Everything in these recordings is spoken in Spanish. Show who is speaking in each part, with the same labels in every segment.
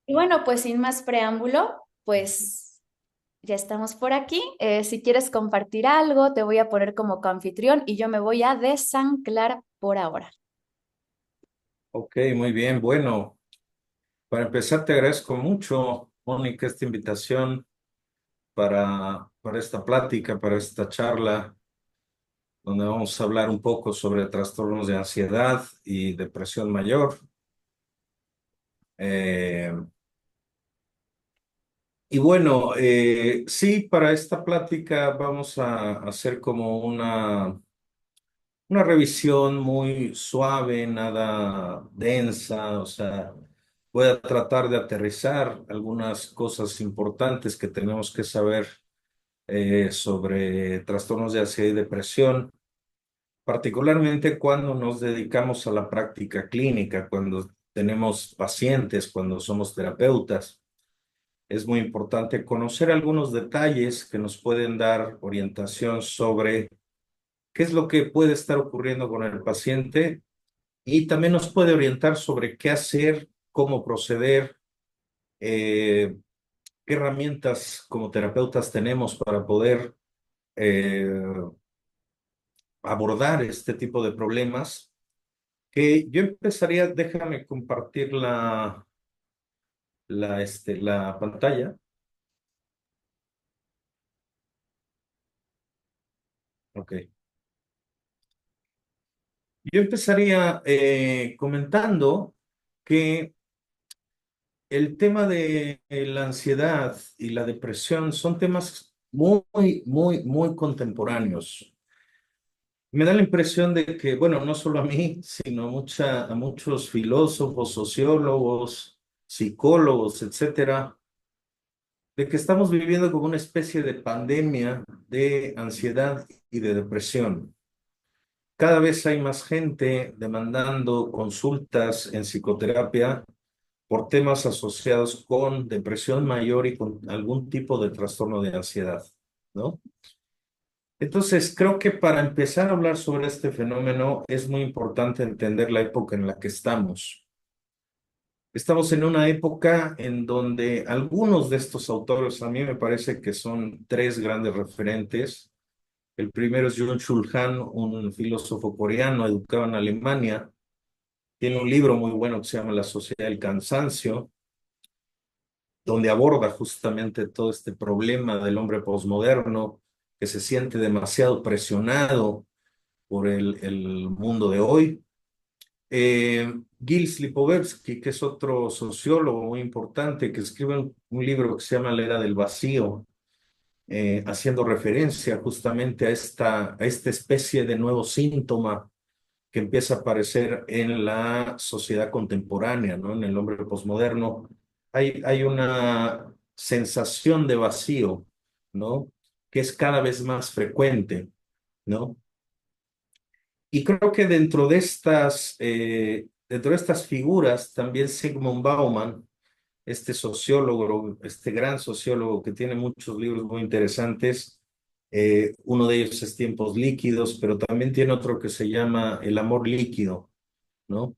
Speaker 1: Y bueno, pues sin más preámbulo, pues ya estamos por aquí. Si quieres compartir algo, te voy a poner como coanfitrión y yo me voy a desanclar por ahora.
Speaker 2: Ok, muy bien. Bueno, para empezar te agradezco mucho, Mónica, esta invitación para esta plática, para esta charla, donde vamos a hablar un poco sobre trastornos de ansiedad y depresión mayor. Eh, y bueno, sí, para esta plática vamos a hacer como una revisión muy suave, nada densa, o sea, voy a tratar de aterrizar algunas cosas importantes que tenemos que saber sobre trastornos de ansiedad y depresión, particularmente cuando nos dedicamos a la práctica clínica, cuando tenemos pacientes, cuando somos terapeutas. Es muy importante conocer algunos detalles que nos pueden dar orientación sobre qué es lo que puede estar ocurriendo con el paciente y también nos puede orientar sobre qué hacer, cómo proceder, qué herramientas como terapeutas tenemos para poder eh, abordar este tipo de problemas. Que yo empezaría, déjame compartir la pantalla. Ok. Yo empezaría comentando que el tema de la ansiedad y la depresión son temas muy contemporáneos. Me da la impresión de que, bueno, no solo a mí, sino a muchos filósofos, sociólogos, psicólogos, etcétera, de que estamos viviendo como una especie de pandemia de ansiedad y de depresión. Cada vez hay más gente demandando consultas en psicoterapia por temas asociados con depresión mayor y con algún tipo de trastorno de ansiedad, ¿no? Entonces, creo que para empezar a hablar sobre este fenómeno es muy importante entender la época en la que estamos. Estamos en una época en donde algunos de estos autores, a mí me parece que son tres grandes referentes. El primero es Byung-Chul Han, un filósofo coreano educado en Alemania. Tiene un libro muy bueno que se llama La Sociedad del Cansancio, donde aborda justamente todo este problema del hombre posmoderno que se siente demasiado presionado por el mundo de hoy. Gil Lipovetsky, que es otro sociólogo muy importante, que escribe un libro que se llama La Era del Vacío, haciendo referencia justamente a esta especie de nuevo síntoma que empieza a aparecer en la sociedad contemporánea, ¿no? En el hombre posmoderno. Hay una sensación de vacío, ¿no? Que es cada vez más frecuente, ¿no? Y creo que dentro de estas figuras, también Sigmund Bauman, este sociólogo, este gran sociólogo que tiene muchos libros muy interesantes, uno de ellos es Tiempos Líquidos, pero también tiene otro que se llama El amor líquido, ¿no?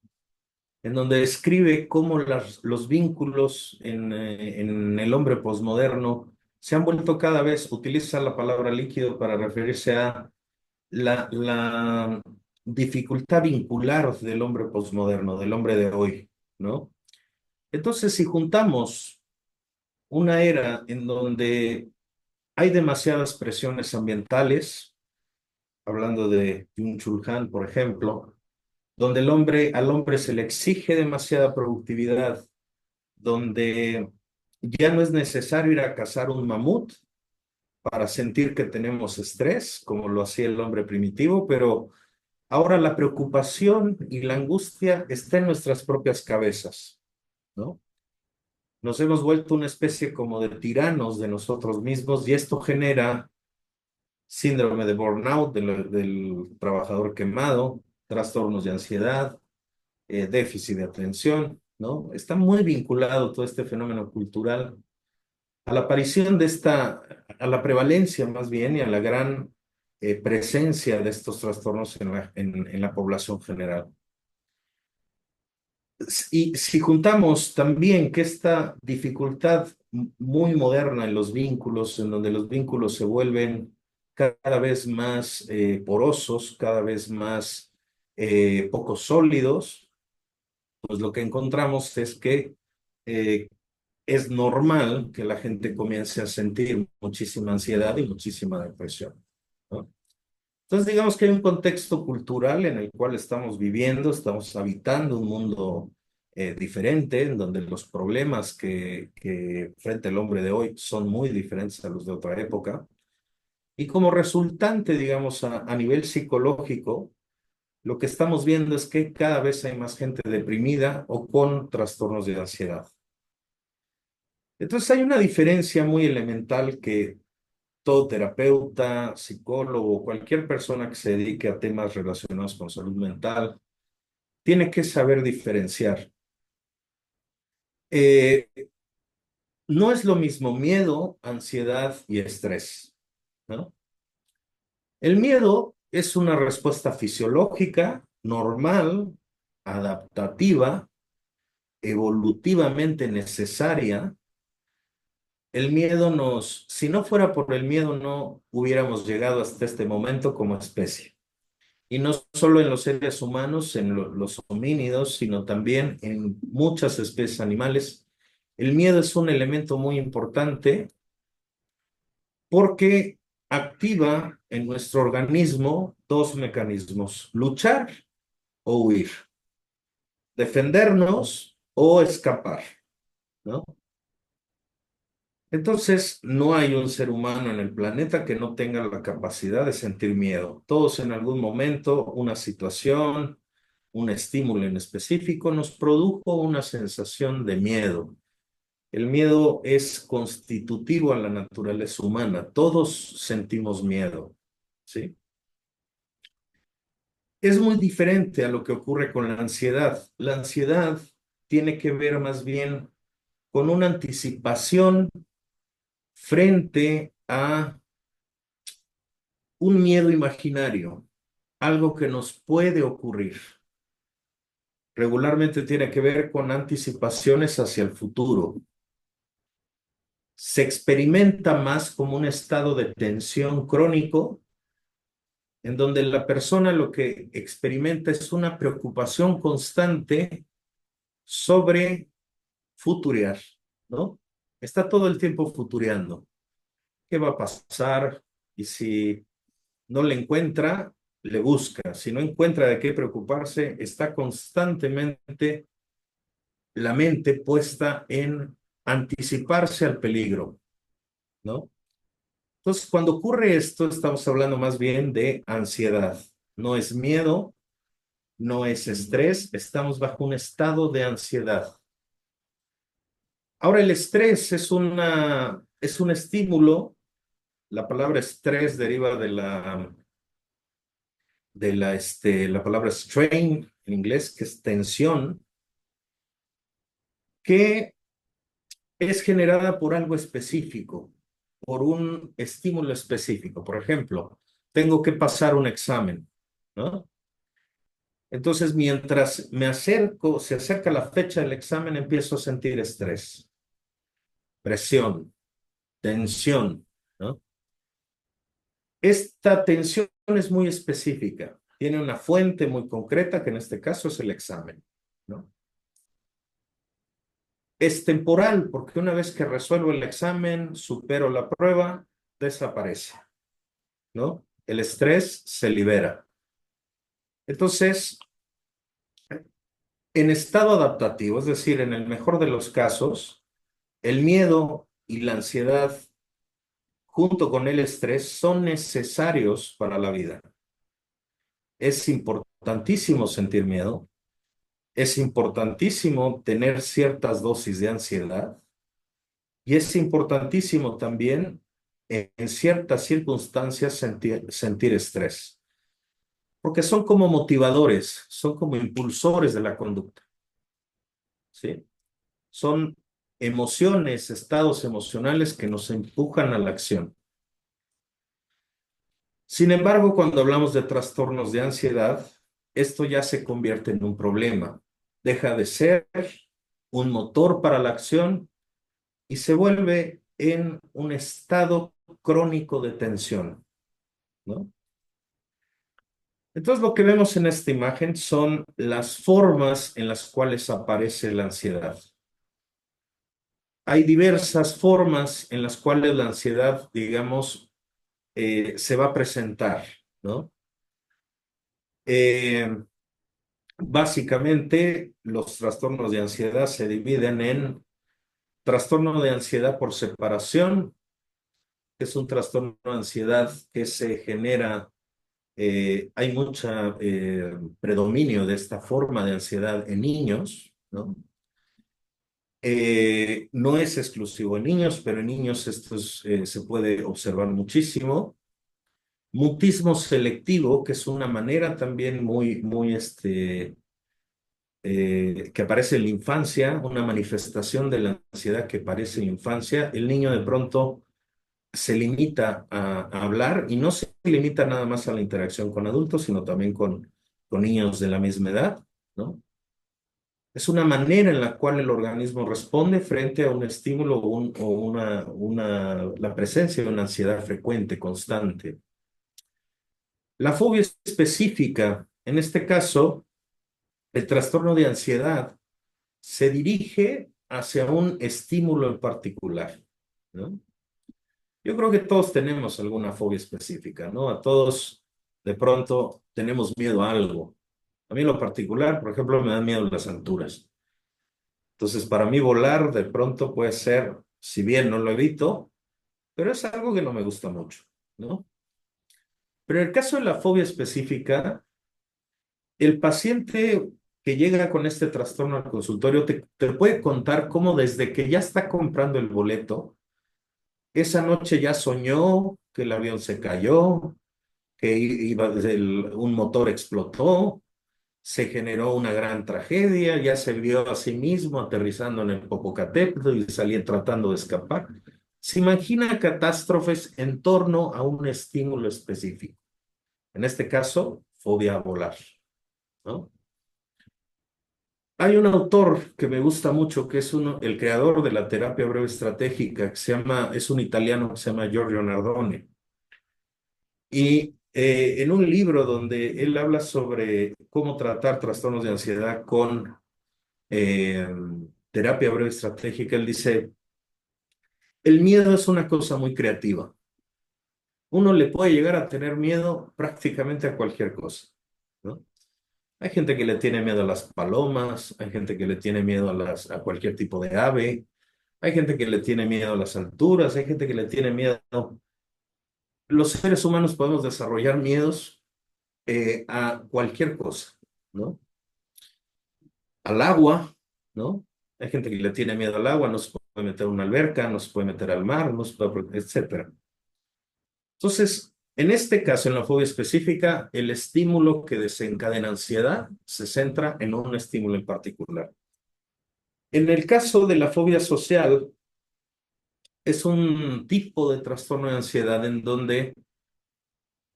Speaker 2: En donde describe cómo los vínculos en el hombre posmoderno se han vuelto cada vez, utiliza la palabra líquido para referirse a la dificultad vincular del hombre posmoderno, del hombre de hoy, ¿no? Entonces, si juntamos una era en donde hay demasiadas presiones ambientales, hablando de Byung-Chul Han, por ejemplo, donde al hombre se le exige demasiada productividad, donde ya no es necesario ir a cazar un mamut para sentir que tenemos estrés, como lo hacía el hombre primitivo, pero ahora la preocupación y la angustia está en nuestras propias cabezas, ¿no? Nos hemos vuelto una especie como de tiranos de nosotros mismos y esto genera síndrome de burnout del trabajador quemado, trastornos de ansiedad, déficit de atención, ¿no? Está muy vinculado todo este fenómeno cultural a la aparición a la prevalencia más bien y a la gran presencia de estos trastornos en la población general. Y si juntamos también que esta dificultad muy moderna en los vínculos, en donde los vínculos se vuelven cada vez más porosos, cada vez más poco sólidos, pues lo que encontramos es que eh, es normal que la gente comience a sentir muchísima ansiedad y muchísima depresión, ¿no? Entonces, digamos que hay un contexto cultural en el cual estamos viviendo, estamos habitando un mundo diferente, en donde los problemas que enfrenta el hombre de hoy son muy diferentes a los de otra época. Y como resultante, digamos, a nivel psicológico, lo que estamos viendo es que cada vez hay más gente deprimida o con trastornos de ansiedad. Entonces, hay una diferencia muy elemental que todo terapeuta, psicólogo, cualquier persona que se dedique a temas relacionados con salud mental, tiene que saber diferenciar. Eh, no es lo mismo miedo, ansiedad y estrés, ¿no? El miedo es una respuesta fisiológica, normal, adaptativa, evolutivamente necesaria. El miedo si no fuera por el miedo, no hubiéramos llegado hasta este momento como especie. Y no solo en los seres humanos, en los homínidos, sino también en muchas especies animales. El miedo es un elemento muy importante porque activa en nuestro organismo dos mecanismos: luchar o huir, defendernos o escapar, ¿no? Entonces, no hay un ser humano en el planeta que no tenga la capacidad de sentir miedo. Todos en algún momento, una situación, un estímulo en específico nos produjo una sensación de miedo. El miedo es constitutivo a la naturaleza humana. Todos sentimos miedo, ¿sí? Es muy diferente a lo que ocurre con la ansiedad. La ansiedad tiene que ver más bien con una anticipación frente a un miedo imaginario, algo que nos puede ocurrir. Regularmente tiene que ver con anticipaciones hacia el futuro. Se experimenta más como un estado de tensión crónico, en donde la persona lo que experimenta es una preocupación constante sobre futurear, ¿no? Está todo el tiempo futureando. ¿Qué va a pasar? Y si no le encuentra, le busca. Si no encuentra de qué preocuparse, está constantemente la mente puesta en anticiparse al peligro, ¿no? Entonces, cuando ocurre esto, estamos hablando más bien de ansiedad. No es miedo, no es estrés, estamos bajo un estado de ansiedad. Ahora, el estrés es un estímulo. La palabra estrés deriva la palabra strain en inglés, que es tensión, que es generada por algo específico, por un estímulo específico. Por ejemplo, tengo que pasar un examen, ¿no? Entonces, mientras se acerca la fecha del examen, empiezo a sentir estrés, presión, tensión, ¿no? Esta tensión es muy específica, tiene una fuente muy concreta, que en este caso es el examen, ¿no? Es temporal, porque una vez que resuelvo el examen, supero la prueba, desaparece, ¿no? El estrés se libera. Entonces, en estado adaptativo, es decir, en el mejor de los casos, el miedo y la ansiedad, junto con el estrés, son necesarios para la vida. Es importantísimo sentir miedo, es importantísimo tener ciertas dosis de ansiedad y es importantísimo también en ciertas circunstancias sentir estrés, porque son como motivadores, son como impulsores de la conducta, ¿sí? Son emociones, estados emocionales que nos empujan a la acción. Sin embargo, cuando hablamos de trastornos de ansiedad, esto ya se convierte en un problema. deja de ser un motor para la acción y se vuelve en un estado crónico de tensión, ¿no? Entonces, lo que vemos en esta imagen son las formas en las cuales aparece la ansiedad. Hay diversas formas en las cuales la ansiedad, digamos, se va a presentar, ¿no? Eh, Básicamente, los trastornos de ansiedad se dividen en trastorno de ansiedad por separación, que es un trastorno de ansiedad que se genera, hay mucha predominio de esta forma de ansiedad en niños, ¿no? No es exclusivo en niños, pero en niños esto se puede observar muchísimo. Mutismo selectivo, que es una manera también que aparece en la infancia, una manifestación de la ansiedad que aparece en la infancia. El niño de pronto se limita a hablar y no se limita nada más a la interacción con adultos, sino también con niños de la misma edad, ¿no? Es una manera en la cual el organismo responde frente a un estímulo la presencia de una ansiedad frecuente, constante. La fobia específica, en este caso, el trastorno de ansiedad se dirige hacia un estímulo en particular, ¿no? Yo creo que todos tenemos alguna fobia específica, ¿no? A todos de pronto tenemos miedo a algo. A mí en lo particular, por ejemplo, me dan miedo las alturas. Entonces, para mí volar de pronto puede ser, si bien no lo evito, pero es algo que no me gusta mucho, ¿no? Pero en el caso de la fobia específica, el paciente que llega con este trastorno al consultorio te puede contar cómo desde que ya está comprando el boleto, esa noche ya soñó que el avión se cayó, que un motor explotó, se generó una gran tragedia, ya se vio a sí mismo aterrizando en el Popocatépetl y salía tratando de escapar. Se imagina catástrofes en torno a un estímulo específico. En este caso, fobia a volar, ¿no? Hay un autor que me gusta mucho, que es el creador de la terapia breve estratégica, es un italiano que se llama Giorgio Nardone. Y en un libro donde él habla sobre cómo tratar trastornos de ansiedad con eh, terapia breve estratégica, él dice, el miedo es una cosa muy creativa. Uno le puede llegar a tener miedo prácticamente a cualquier cosa, ¿no? Hay gente que le tiene miedo a las palomas, hay gente que le tiene miedo a cualquier tipo de ave, hay gente que le tiene miedo a las alturas, hay gente que le tiene miedo. Los seres humanos podemos desarrollar miedos a cualquier cosa, ¿no? Al agua, ¿no? Hay gente que le tiene miedo al agua, no se puede meter a una alberca, no se puede meter al mar, no se puede, etcétera. Entonces, en este caso, en la fobia específica, el estímulo que desencadena ansiedad se centra en un estímulo en particular. En el caso de la fobia social, es un tipo de trastorno de ansiedad en donde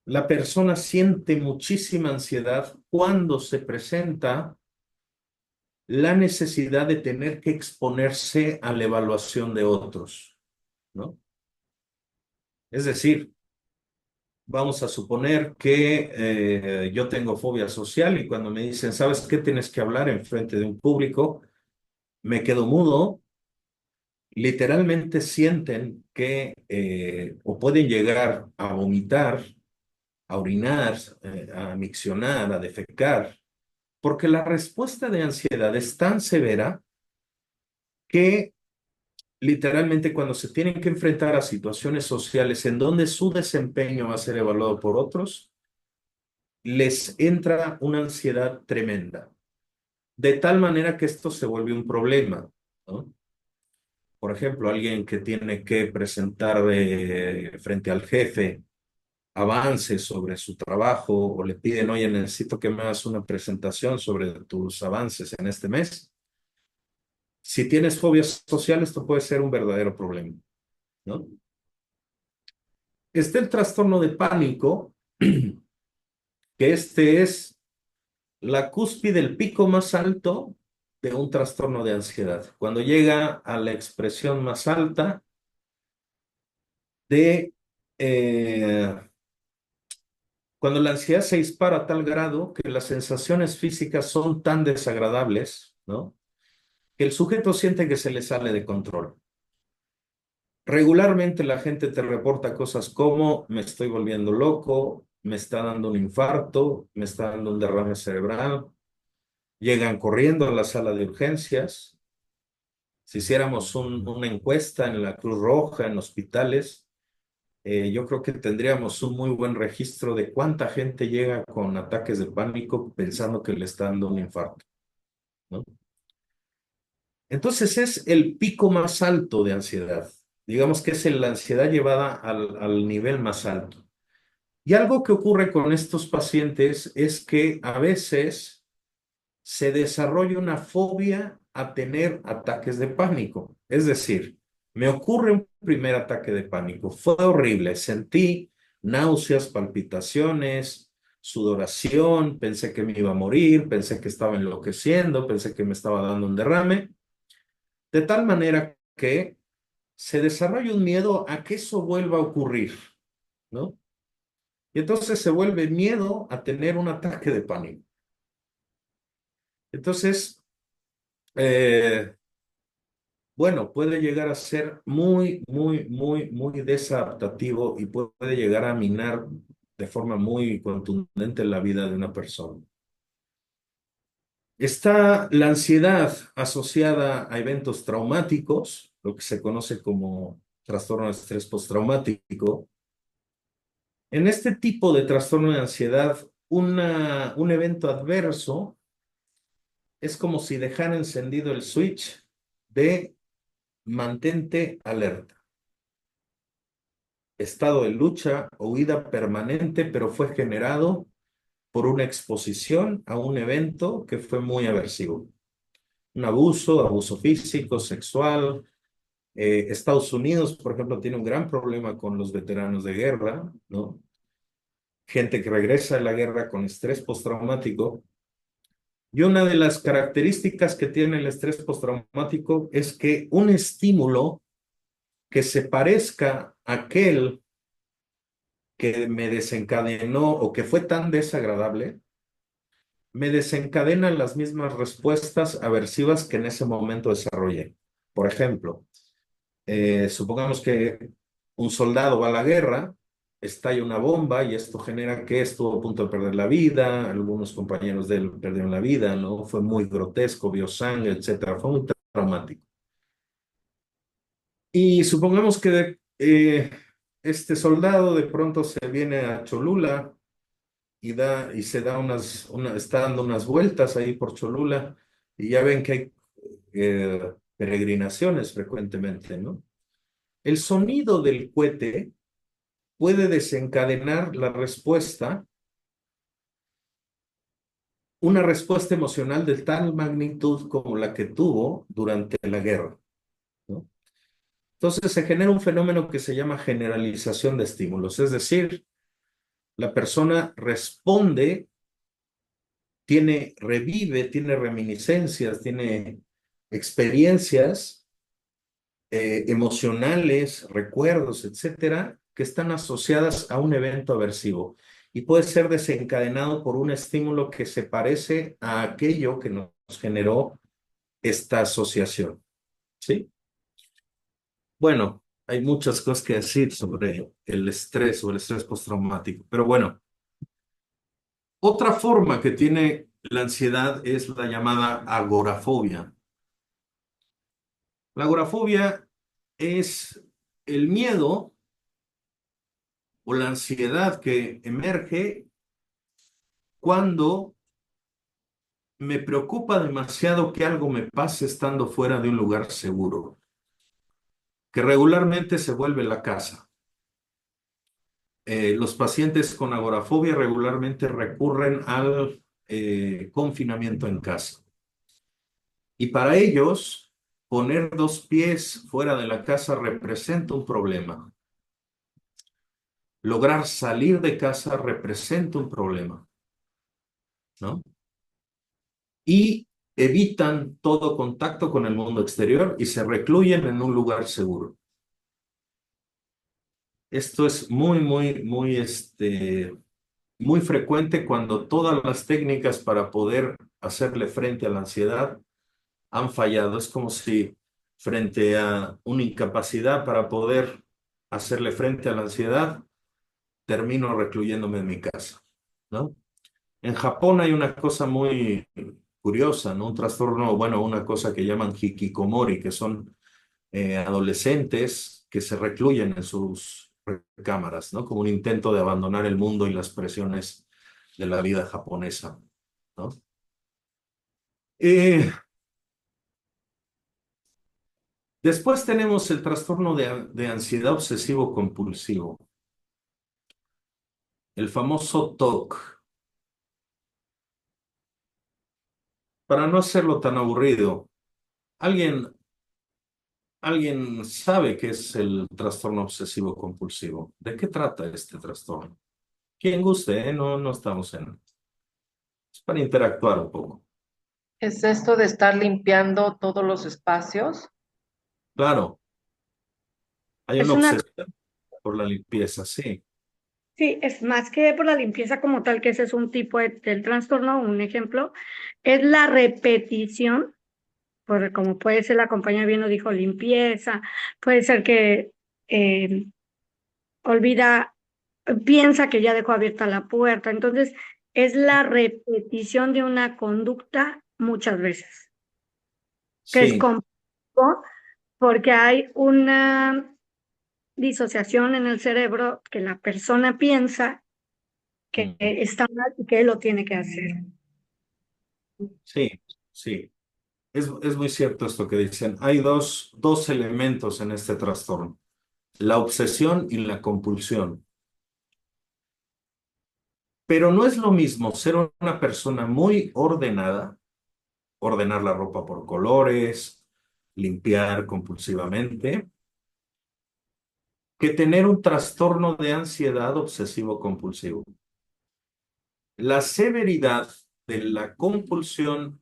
Speaker 2: la persona siente muchísima ansiedad cuando se presenta la necesidad de tener que exponerse a la evaluación de otros, ¿no? Es decir, vamos a suponer que yo tengo fobia social y cuando me dicen, ¿sabes qué? Tienes que hablar en frente de un público, me quedo mudo, literalmente sienten que o pueden llegar a vomitar, a orinar, a miccionar, a defecar, porque la respuesta de ansiedad es tan severa que literalmente cuando se tienen que enfrentar a situaciones sociales en donde su desempeño va a ser evaluado por otros, les entra una ansiedad tremenda, de tal manera que esto se vuelve un problema, ¿no? Por ejemplo, alguien que tiene que presentar frente al jefe avances sobre su trabajo o le piden, oye, necesito que me hagas una presentación sobre tus avances en este mes. Si tienes fobias sociales, esto puede ser un verdadero problema, ¿no? Está el trastorno de pánico, que este es la cúspide, el pico más alto de un trastorno de ansiedad, cuando llega a la expresión más alta de, eh, cuando la ansiedad se dispara a tal grado que las sensaciones físicas son tan desagradables, ¿no? Que el sujeto siente que se le sale de control. Regularmente la gente te reporta cosas como me estoy volviendo loco, me está dando un infarto, me está dando un derrame cerebral, llegan corriendo a la sala de urgencias. Si hiciéramos una encuesta en la Cruz Roja, en hospitales, yo creo que tendríamos un muy buen registro de cuánta gente llega con ataques de pánico pensando que le está dando un infarto, ¿no? Entonces es el pico más alto de ansiedad. Digamos que es la ansiedad llevada al nivel más alto. Y algo que ocurre con estos pacientes es que a veces se desarrolla una fobia a tener ataques de pánico. Es decir, me ocurre un primer ataque de pánico. Fue horrible. Sentí náuseas, palpitaciones, sudoración, pensé que me iba a morir, pensé que estaba enloqueciendo, pensé que me estaba dando un derrame, de tal manera que se desarrolla un miedo a que eso vuelva a ocurrir, ¿no? Y entonces se vuelve miedo a tener un ataque de pánico. Entonces, eh, bueno, puede llegar a ser muy desadaptativo y puede llegar a minar de forma muy contundente la vida de una persona. Está la ansiedad asociada a eventos traumáticos, lo que se conoce como trastorno de estrés postraumático. En este tipo de trastorno de ansiedad, un evento adverso es como si dejara encendido el switch de mantente alerta. Estado de lucha o huida permanente, pero fue generado por una exposición a un evento que fue muy aversivo. Un abuso, abuso físico, sexual. Estados Unidos, por ejemplo, tiene un gran problema con los veteranos de guerra, ¿no? Gente que regresa de la guerra con estrés postraumático. Y una de las características que tiene el estrés postraumático es que un estímulo que se parezca a aquel que me desencadenó o que fue tan desagradable, me desencadenan las mismas respuestas aversivas que en ese momento desarrollé. Por ejemplo, supongamos que un soldado va a la guerra, estalla una bomba y esto genera que estuvo a punto de perder la vida, algunos compañeros de él perdieron la vida, ¿no? Fue muy grotesco, vio sangre, etcétera, fue muy traumático. Y supongamos que este soldado de pronto se viene a Cholula y se da está dando unas vueltas ahí por Cholula y ya ven que hay peregrinaciones frecuentemente, ¿no? El sonido del cohete puede desencadenar una respuesta emocional de tal magnitud como la que tuvo durante la guerra, ¿no? Entonces se genera un fenómeno que se llama generalización de estímulos, es decir, la persona responde, revive, tiene reminiscencias, tiene experiencias emocionales, recuerdos, etcétera, que están asociadas a un evento aversivo y puede ser desencadenado por un estímulo que se parece a aquello que nos generó esta asociación, ¿sí? Bueno, hay muchas cosas que decir sobre el estrés o el estrés postraumático, pero bueno, otra forma que tiene la ansiedad es la llamada agorafobia. La agorafobia es el miedo o la ansiedad que emerge cuando me preocupa demasiado que algo me pase estando fuera de un lugar seguro, que regularmente se vuelve la casa. Los pacientes con agorafobia regularmente recurren al confinamiento en casa. Y para ellos, poner dos pies fuera de la casa representa un problema. Lograr salir de casa representa un problema, ¿no? Y evitan todo contacto con el mundo exterior y se recluyen en un lugar seguro. Esto es muy frecuente cuando todas las técnicas para poder hacerle frente a la ansiedad han fallado. Es como si frente a una incapacidad para poder hacerle frente a la ansiedad, termino recluyéndome en mi casa, ¿no? En Japón hay una cosa muy curiosa, ¿no? Un trastorno, bueno, una cosa que llaman hikikomori, que son adolescentes que se recluyen en sus recámaras, ¿no? Como un intento de abandonar el mundo y las presiones de la vida japonesa, ¿no? Eh, Después tenemos el trastorno de ansiedad obsesivo-compulsivo, el famoso TOC. Para no hacerlo tan aburrido, ¿alguien, alguien sabe qué es el trastorno obsesivo-compulsivo? ¿De qué trata este trastorno? Quien guste, ¿eh? No, no estamos en... Es para interactuar un poco.
Speaker 3: Es esto de estar limpiando todos los espacios.
Speaker 2: Claro, hay una
Speaker 4: Es una,
Speaker 2: obsesión por la limpieza, sí.
Speaker 4: sí, es más que por la limpieza como tal, que ese es un tipo del trastorno, un ejemplo, es la repetición, porque como puede ser, la compañía bien lo dijo, limpieza, puede ser que eh, olvida, piensa que ya dejó abierta la puerta, entonces es la repetición de una conducta muchas veces, que es
Speaker 2: Sí,
Speaker 4: complejo porque hay una disociación en el cerebro que la persona piensa que
Speaker 2: mm,
Speaker 4: está mal y que él lo tiene que hacer.
Speaker 2: sí, sí. Es muy cierto esto que dicen. Hay dos elementos en este trastorno, la obsesión y la compulsión. Pero no es lo mismo ser una persona muy ordenada, ordenar la ropa por colores, limpiar compulsivamente, que tener un trastorno de ansiedad obsesivo-compulsivo. La severidad de la compulsión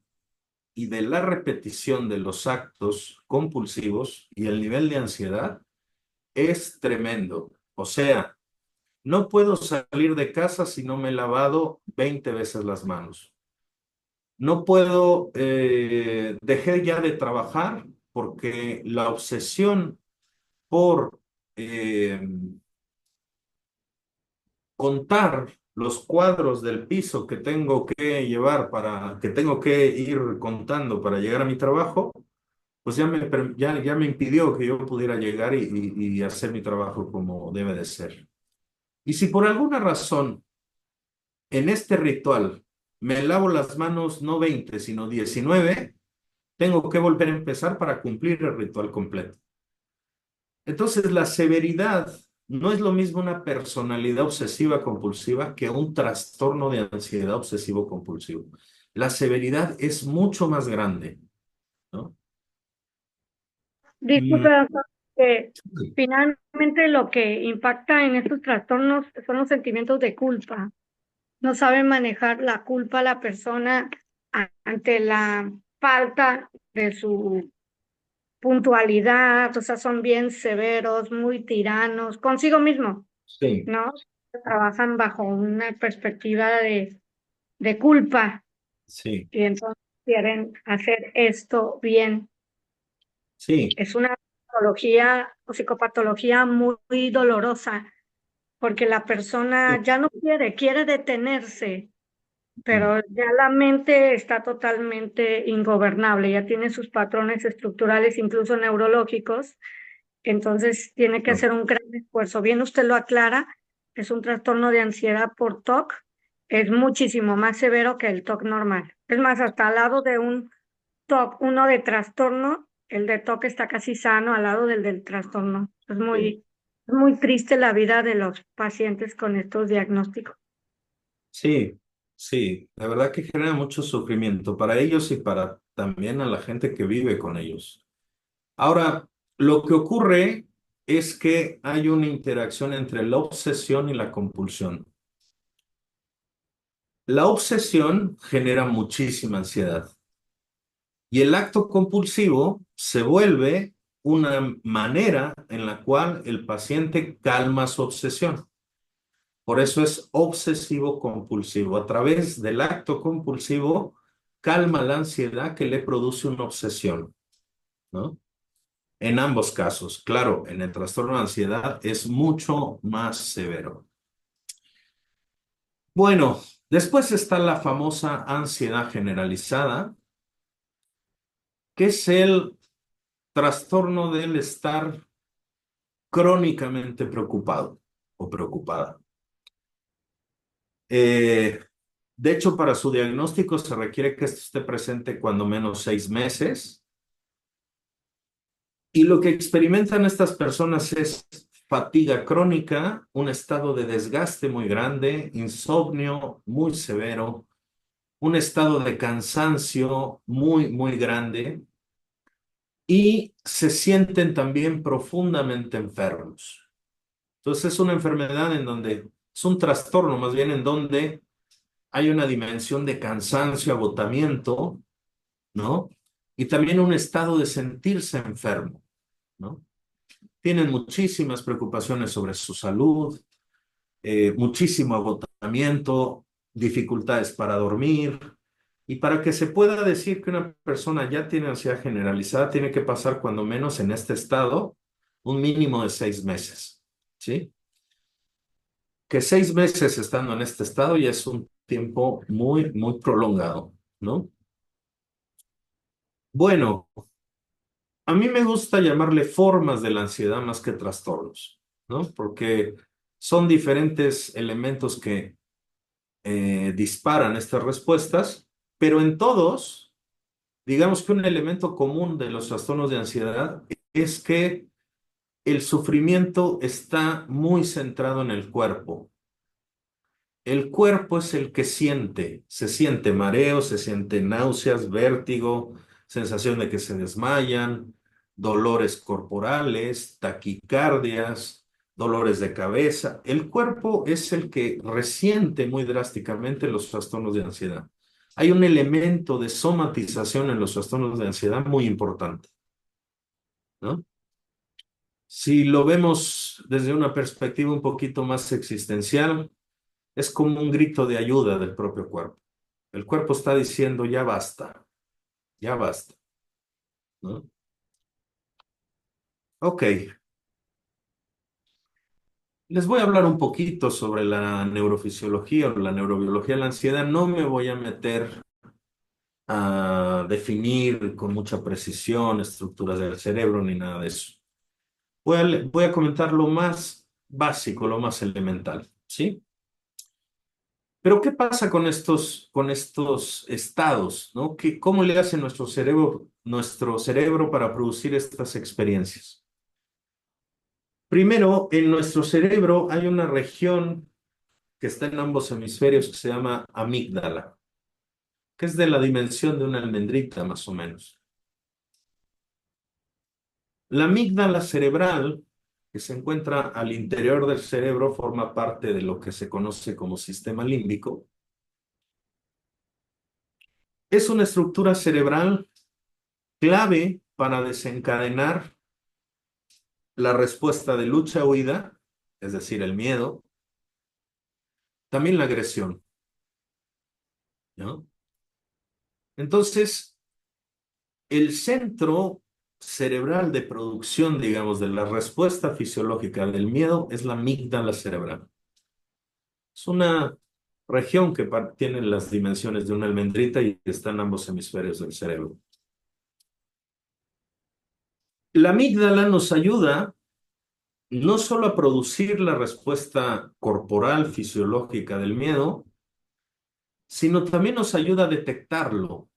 Speaker 2: y de la repetición de los actos compulsivos y el nivel de ansiedad es tremendo. O sea, no puedo salir de casa si no me he lavado 20 veces las manos. No puedo, dejé ya de trabajar porque la obsesión por eh, contar los cuadros del piso que tengo que llevar que tengo que ir contando para llegar a mi trabajo, pues ya me impidió que yo pudiera llegar y hacer mi trabajo como debe de ser. Y si por alguna razón en este ritual me lavo las manos no 20 sino 19, tengo que volver a empezar para cumplir el ritual completo. Entonces, la severidad no es lo mismo una personalidad obsesiva compulsiva que un trastorno de ansiedad obsesivo compulsivo. La severidad es mucho más grande, ¿no?
Speaker 4: Disculpe,
Speaker 2: Mm,
Speaker 4: doctor, que finalmente lo que impacta en estos trastornos son los sentimientos de culpa. No sabe manejar la culpa la persona ante la falta de su puntualidad, o sea, son bien severos, muy tiranos, consigo mismo,
Speaker 2: sí,
Speaker 4: ¿no? Trabajan bajo una perspectiva de culpa
Speaker 2: sí,
Speaker 4: y entonces quieren hacer esto bien.
Speaker 2: sí.
Speaker 4: Es una patología o psicopatología muy dolorosa porque la persona ya no quiere detenerse,
Speaker 2: Mm,
Speaker 4: pero ya la mente está totalmente ingobernable, ya tiene sus patrones estructurales, incluso neurológicos, entonces tiene que
Speaker 2: no,
Speaker 4: hacer un gran esfuerzo. Bien, usted lo aclara, es un trastorno de ansiedad por TOC, es muchísimo más severo que el TOC normal. Es más, hasta al lado de un TOC, uno de trastorno, el de TOC está casi sano al lado del trastorno.
Speaker 2: sí,
Speaker 4: Es muy triste la vida de los pacientes con estos diagnósticos.
Speaker 2: sí, sí. La verdad que genera mucho sufrimiento para ellos y para también a la gente que vive con ellos. Ahora, lo que ocurre es que hay una interacción entre la obsesión y la compulsión. La obsesión genera muchísima ansiedad. Y el acto compulsivo se vuelve una manera en la cual el paciente calma su obsesión. Por eso es obsesivo compulsivo. A través del acto compulsivo calma la ansiedad que le produce una obsesión, ¿no? En ambos casos, claro, en el trastorno de ansiedad es mucho más severo. Bueno, después está la famosa ansiedad generalizada, que es el trastorno del estar crónicamente preocupado o preocupada. De hecho, para su diagnóstico se requiere que esto esté presente cuando menos 6 meses. Y lo que experimentan estas personas es fatiga crónica, un estado de desgaste muy grande, insomnio muy severo, un estado de cansancio muy, muy grande y se sienten también profundamente enfermos. Entonces es una enfermedad en donde, es un trastorno más bien en donde hay una dimensión de cansancio, agotamiento, ¿no? Y también un estado de sentirse enfermo, ¿no? Tienen muchísimas preocupaciones sobre su salud, muchísimo agotamiento, dificultades para dormir. Y para que se pueda decir que una persona ya tiene ansiedad generalizada, tiene que pasar cuando menos en este estado un mínimo de 6 meses, ¿sí? Que 6 meses estando en este estado ya es un tiempo muy, muy prolongado, ¿no? Bueno, a mí me gusta llamarle formas de la ansiedad más que trastornos, ¿no? Porque son diferentes elementos que disparan estas respuestas, pero en todos, digamos que un elemento común de los trastornos de ansiedad es que el sufrimiento está muy centrado en el cuerpo. El cuerpo es el que siente, se siente mareo, se siente náuseas, vértigo, sensación de que se desmayan, dolores corporales, taquicardias, dolores de cabeza. El cuerpo es el que resiente muy drásticamente los trastornos de ansiedad. Hay un elemento de somatización en los trastornos de ansiedad muy importante, ¿no? Si lo vemos desde una perspectiva un poquito más existencial, es como un grito de ayuda del propio cuerpo. El cuerpo está diciendo, ya basta, ¿no? Ok, les voy a hablar un poquito sobre la neurofisiología o la neurobiología de la ansiedad. No me voy a meter a definir con mucha precisión estructuras del cerebro ni nada de eso. Voy a comentar lo más básico, lo más elemental, ¿sí? Pero ¿qué pasa con estos estados, ¿no? ¿Cómo le hace nuestro cerebro para producir estas experiencias? Primero, en nuestro cerebro hay una región que está en ambos hemisferios que se llama amígdala, que es de la dimensión de una almendrita más o menos. La amígdala cerebral, que se encuentra al interior del cerebro, forma parte de lo que se conoce como sistema límbico. Es una estructura cerebral clave para desencadenar la respuesta de lucha-huida, es decir, el miedo, también la agresión, ¿no? Entonces, el centro cerebral de producción, digamos, de la respuesta fisiológica del miedo es la amígdala cerebral. Es una región que tiene las dimensiones de una almendrita y está en ambos hemisferios del cerebro. La amígdala nos ayuda no solo a producir la respuesta corporal fisiológica del miedo, sino también nos ayuda a detectarlo.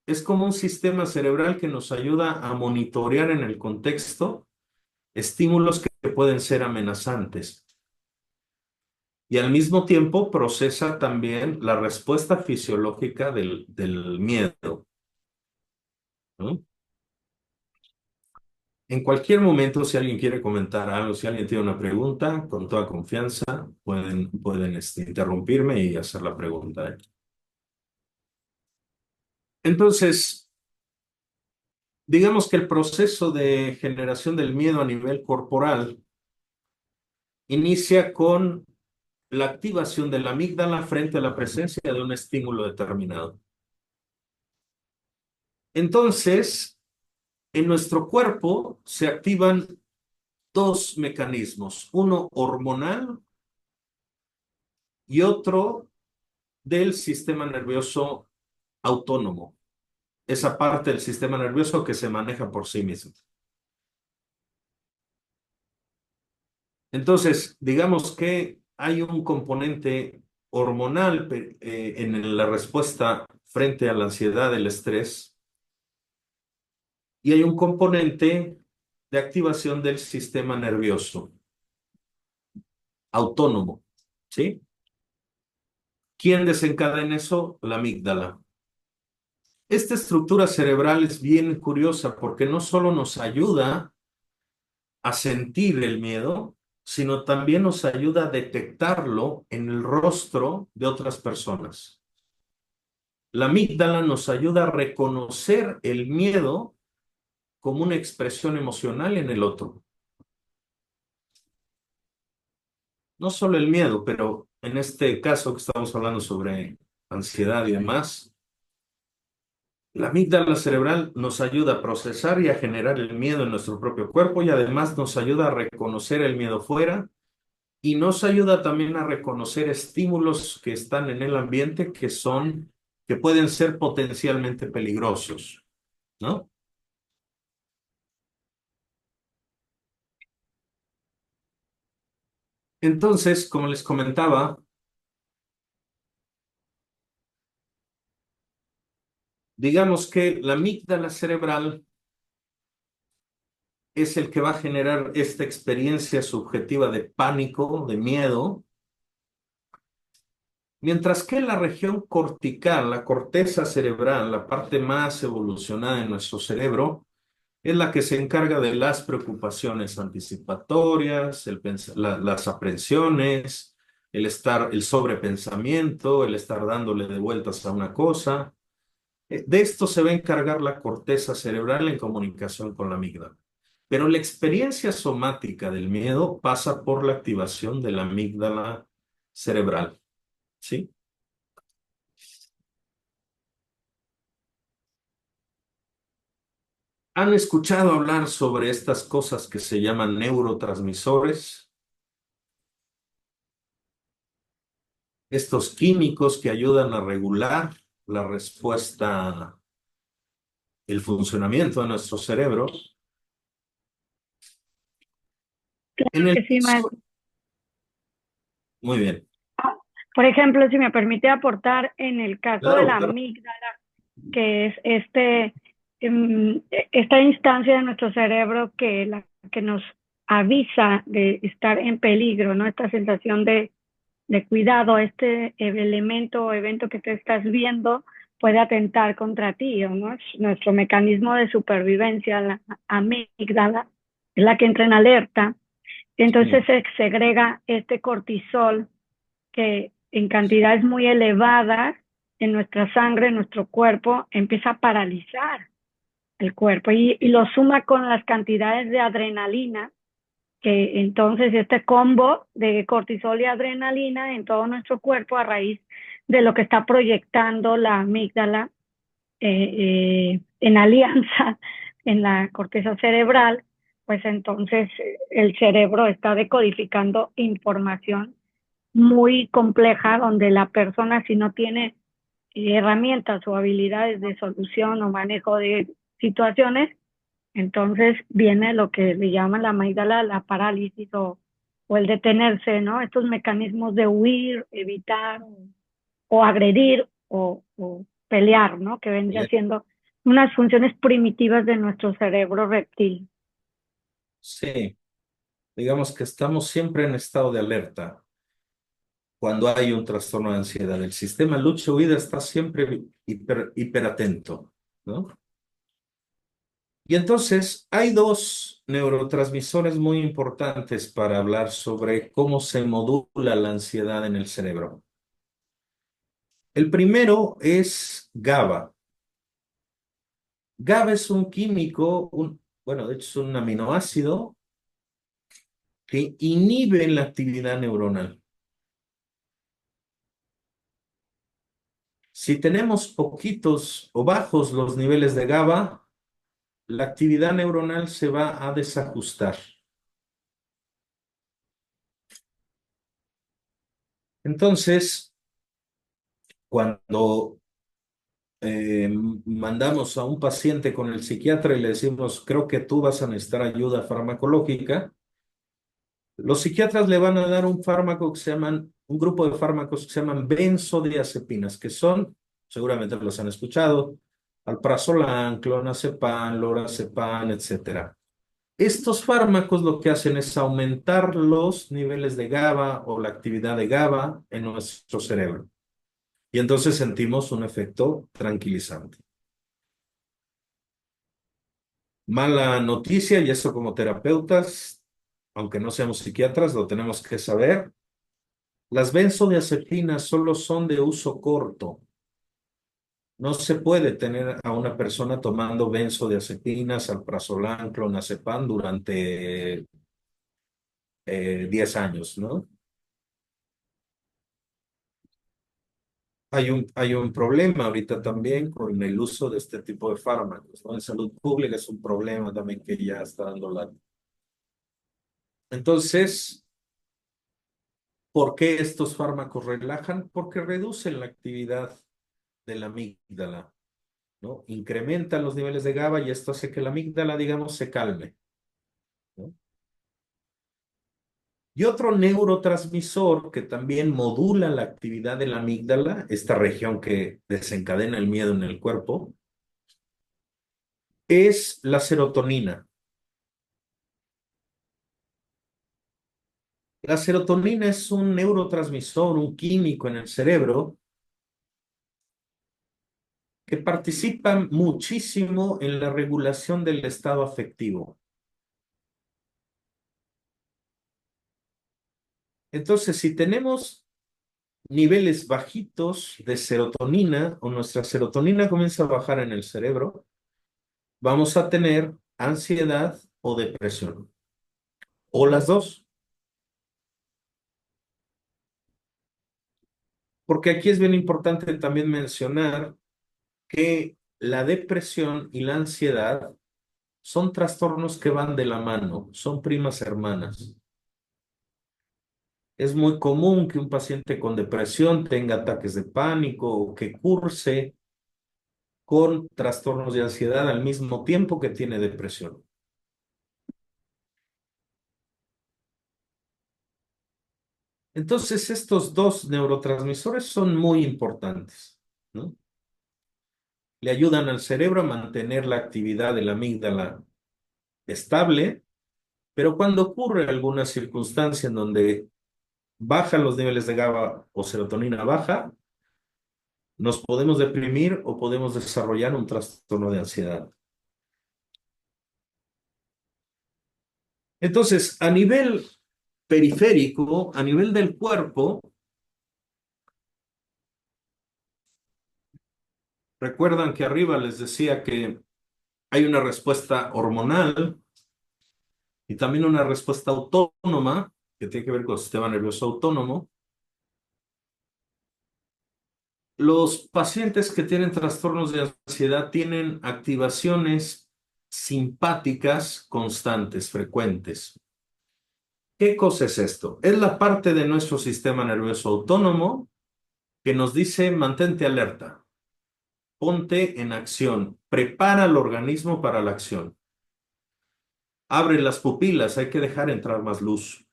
Speaker 2: Es como un sistema cerebral que nos ayuda a monitorear en el contexto estímulos que pueden ser amenazantes. Y al mismo tiempo procesa también la respuesta fisiológica del miedo, ¿no? En cualquier momento, si alguien quiere comentar algo, si alguien tiene una pregunta, con toda confianza, pueden interrumpirme y hacer la pregunta, ¿eh? Entonces, digamos que el proceso de generación del miedo a nivel corporal inicia con la activación de la amígdala frente a la presencia de un estímulo determinado. Entonces, en nuestro cuerpo se activan dos mecanismos, uno hormonal y otro del sistema nervioso autónomo, esa parte del sistema nervioso que se maneja por sí mismo. Entonces, digamos que hay un componente hormonal en la respuesta frente a la ansiedad, el estrés, y hay un componente de activación del sistema nervioso autónomo, ¿sí? ¿Quién desencadena eso? La amígdala. Esta estructura cerebral es bien curiosa porque no solo nos ayuda a sentir el miedo, sino también nos ayuda a detectarlo en el rostro de otras personas. La amígdala nos ayuda a reconocer el miedo como una expresión emocional en el otro. No solo el miedo, pero en este caso que estamos hablando sobre ansiedad y demás, la amígdala cerebral nos ayuda a procesar y a generar el miedo en nuestro propio cuerpo y además nos ayuda a reconocer el miedo fuera y nos ayuda también a reconocer estímulos que están en el ambiente que pueden ser potencialmente peligrosos, ¿no? Entonces, como les comentaba, digamos que la amígdala cerebral es el que va a generar esta experiencia subjetiva de pánico, de miedo, mientras que la región cortical, la corteza cerebral, la parte más evolucionada de nuestro cerebro, es la que se encarga de las preocupaciones anticipatorias, las aprensiones, el sobrepensamiento, el estar dándole de vueltas a una cosa. De esto se va a encargar la corteza cerebral en comunicación con la amígdala. Pero la experiencia somática del miedo pasa por la activación de la amígdala cerebral, ¿sí? ¿Han escuchado hablar sobre estas cosas que se llaman neurotransmisores? Estos químicos que ayudan a regular la respuesta, el funcionamiento de nuestro cerebro. En
Speaker 4: Claro
Speaker 2: el
Speaker 4: que sí, maestro.
Speaker 2: Muy bien.
Speaker 4: Por ejemplo, si me permite aportar en el caso de
Speaker 2: Claro,
Speaker 4: la
Speaker 2: claro.
Speaker 4: amígdala, que es esta instancia de nuestro cerebro que nos avisa de estar en peligro, ¿no? Esta sensación de cuidado, este elemento o evento que tú estás viendo puede atentar contra ti, ¿no? Es nuestro mecanismo de supervivencia, la amígdala, es la que entra en alerta. Entonces
Speaker 2: Sí,
Speaker 4: se segrega este cortisol que en cantidades muy elevadas en nuestra sangre, en nuestro cuerpo, empieza a paralizar el cuerpo y lo suma con las cantidades de adrenalina, que entonces este combo de cortisol y adrenalina en todo nuestro cuerpo a raíz de lo que está proyectando la amígdala en alianza en la corteza cerebral, pues entonces el cerebro está decodificando información muy compleja donde la persona si no tiene herramientas o habilidades de solución o manejo de situaciones, entonces viene lo que le llaman la amígdala, la parálisis o el detenerse, ¿no? Estos mecanismos de huir, evitar o agredir o pelear, ¿no? Que vendría
Speaker 2: bien.
Speaker 4: siendo unas funciones primitivas de nuestro cerebro reptil.
Speaker 2: Sí, digamos que estamos siempre en estado de alerta cuando hay un trastorno de ansiedad. El sistema lucha-huida está siempre hiperatento, ¿no? Y entonces hay dos neurotransmisores muy importantes para hablar sobre cómo se modula la ansiedad en el cerebro. El primero es GABA. GABA es un químico, bueno, de hecho es un aminoácido que inhibe la actividad neuronal. Si tenemos poquitos o bajos los niveles de GABA, la actividad neuronal se va a desajustar. Entonces, cuando mandamos a un paciente con el psiquiatra y le decimos, creo que tú vas a necesitar ayuda farmacológica, los psiquiatras le van a dar un fármaco que se llaman, un grupo de fármacos que se llaman benzodiazepinas, que son, seguramente los han escuchado, alprazolam, clonazepam, lorazepam, etcétera. Estos fármacos lo que hacen es aumentar los niveles de GABA o la actividad de GABA en nuestro cerebro. Y entonces sentimos un efecto tranquilizante. Mala noticia, y eso como terapeutas, aunque no seamos psiquiatras, lo tenemos que saber. Las benzodiazepinas solo son de uso corto. No se puede tener a una persona tomando benzodiazepinas, alprazolam, clonazepam durante 10 años, ¿no? Hay un problema ahorita también con el uso de este tipo de fármacos, ¿no? En salud pública es un problema también que ya está dando la... Entonces, ¿por qué estos fármacos relajan? Porque reducen la actividad de la amígdala, ¿no? Incrementan los niveles de GABA y esto hace que la amígdala, digamos, se calme, ¿no? Y otro neurotransmisor que también modula la actividad de la amígdala, esta región que desencadena el miedo en el cuerpo, es la serotonina. La serotonina es un neurotransmisor, un químico en el cerebro que participa muchísimo en la regulación del estado afectivo. Entonces, si tenemos niveles bajitos de serotonina o nuestra serotonina comienza a bajar en el cerebro, vamos a tener ansiedad o depresión, o las dos. Porque aquí es bien importante también mencionar que la depresión y la ansiedad son trastornos que van de la mano, son primas hermanas. Es muy común que un paciente con depresión tenga ataques de pánico o que curse con trastornos de ansiedad al mismo tiempo que tiene depresión. Entonces, estos dos neurotransmisores son muy importantes, ¿no? Le ayudan al cerebro a mantener la actividad de la amígdala estable, pero cuando ocurre alguna circunstancia en donde bajan los niveles de GABA o serotonina baja, nos podemos deprimir o podemos desarrollar un trastorno de ansiedad. Entonces, a nivel periférico, a nivel del cuerpo, recuerdan que arriba les decía que hay una respuesta hormonal y también una respuesta autónoma, que tiene que ver con el sistema nervioso autónomo. Los pacientes que tienen trastornos de ansiedad tienen activaciones simpáticas constantes, frecuentes. ¿Qué cosa es esto? Es la parte de nuestro sistema nervioso autónomo que nos dice mantente alerta, ponte en acción, prepara al organismo para la acción. Abre las pupilas, hay que dejar entrar más luz,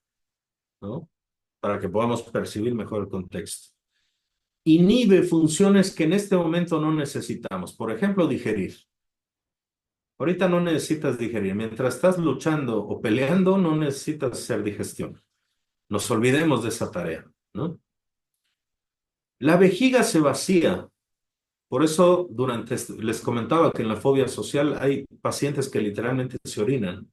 Speaker 2: ¿no? Para que podamos percibir mejor el contexto. Inhibe funciones que en este momento no necesitamos. Por ejemplo, digerir. Ahorita no necesitas digerir. Mientras estás luchando o peleando, no necesitas hacer digestión. Nos olvidemos de esa tarea, ¿no? La vejiga se vacía. Por eso, les comentaba que en la fobia social hay pacientes que literalmente se orinan,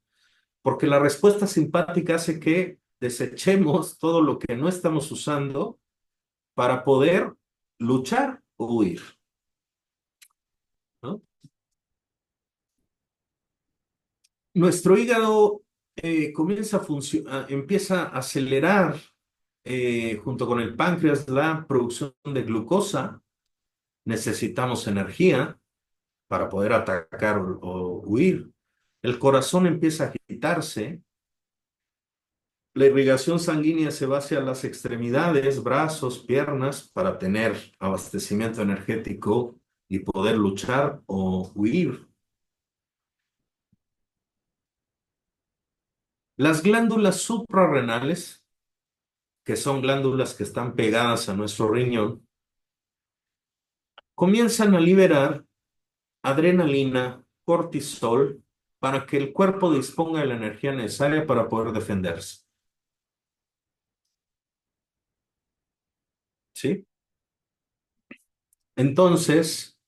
Speaker 2: porque la respuesta simpática hace que desechemos todo lo que no estamos usando para poder luchar o huir, ¿no? Nuestro hígado empieza a acelerar junto con el páncreas la producción de glucosa. Necesitamos energía para poder atacar o huir. El corazón empieza a agitarse. La irrigación sanguínea se va hacia las extremidades, brazos, piernas, para tener abastecimiento energético y poder luchar o huir. Las glándulas suprarrenales, que son glándulas que están pegadas a nuestro riñón, comienzan a liberar adrenalina, cortisol, para que el cuerpo disponga de la energía necesaria para poder defenderse. ¿Sí? Entonces,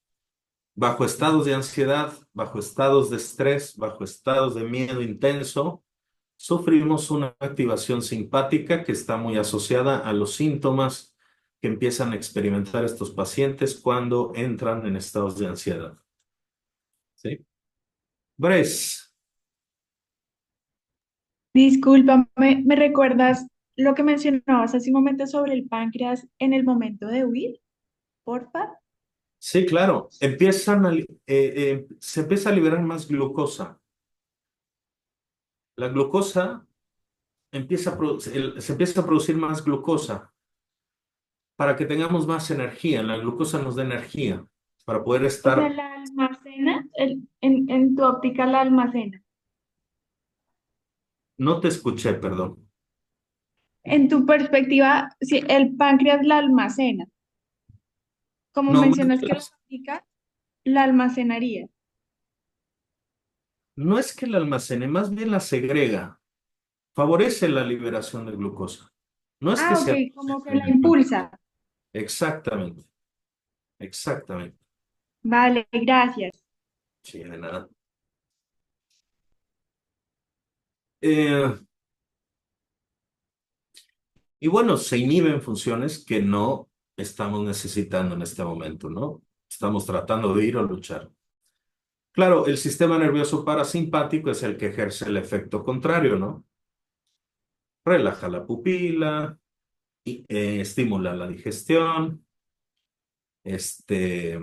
Speaker 2: bajo estados de ansiedad, bajo estados de estrés, bajo estados de miedo intenso, sufrimos una activación simpática que está muy asociada a los síntomas que empiezan a experimentar estos pacientes cuando entran en estados de ansiedad. ¿Sí? Bres,
Speaker 5: Discúlpame, ¿me recuerdas lo que mencionabas hace un momento sobre el páncreas en el momento de huir, porfa?
Speaker 2: sí, claro, se empieza a liberar más glucosa. La glucosa se empieza a producir más glucosa para que tengamos más energía. La glucosa nos da energía para poder
Speaker 5: O sea,
Speaker 2: estar.
Speaker 5: la almacena, en tu óptica la almacena.
Speaker 2: No te escuché, perdón.
Speaker 5: En tu perspectiva, si el páncreas la almacena, como
Speaker 2: No,
Speaker 5: mencionas que la fabrica, la almacenaría.
Speaker 2: no es que la almacene, más bien la segrega. Favorece la liberación de glucosa. No es que
Speaker 5: Ah, ok,
Speaker 2: se
Speaker 5: como
Speaker 2: almacene
Speaker 5: que la
Speaker 2: en el páncreas.
Speaker 5: impulsa.
Speaker 2: Exactamente, exactamente.
Speaker 5: Vale, gracias.
Speaker 2: Sí, de nada. Eh, y bueno, se inhiben funciones que no estamos necesitando en este momento, ¿no? Estamos tratando de ir o luchar. Claro, el sistema nervioso parasimpático es el que ejerce el efecto contrario, ¿no? Relaja la pupila, estimula la digestión, este,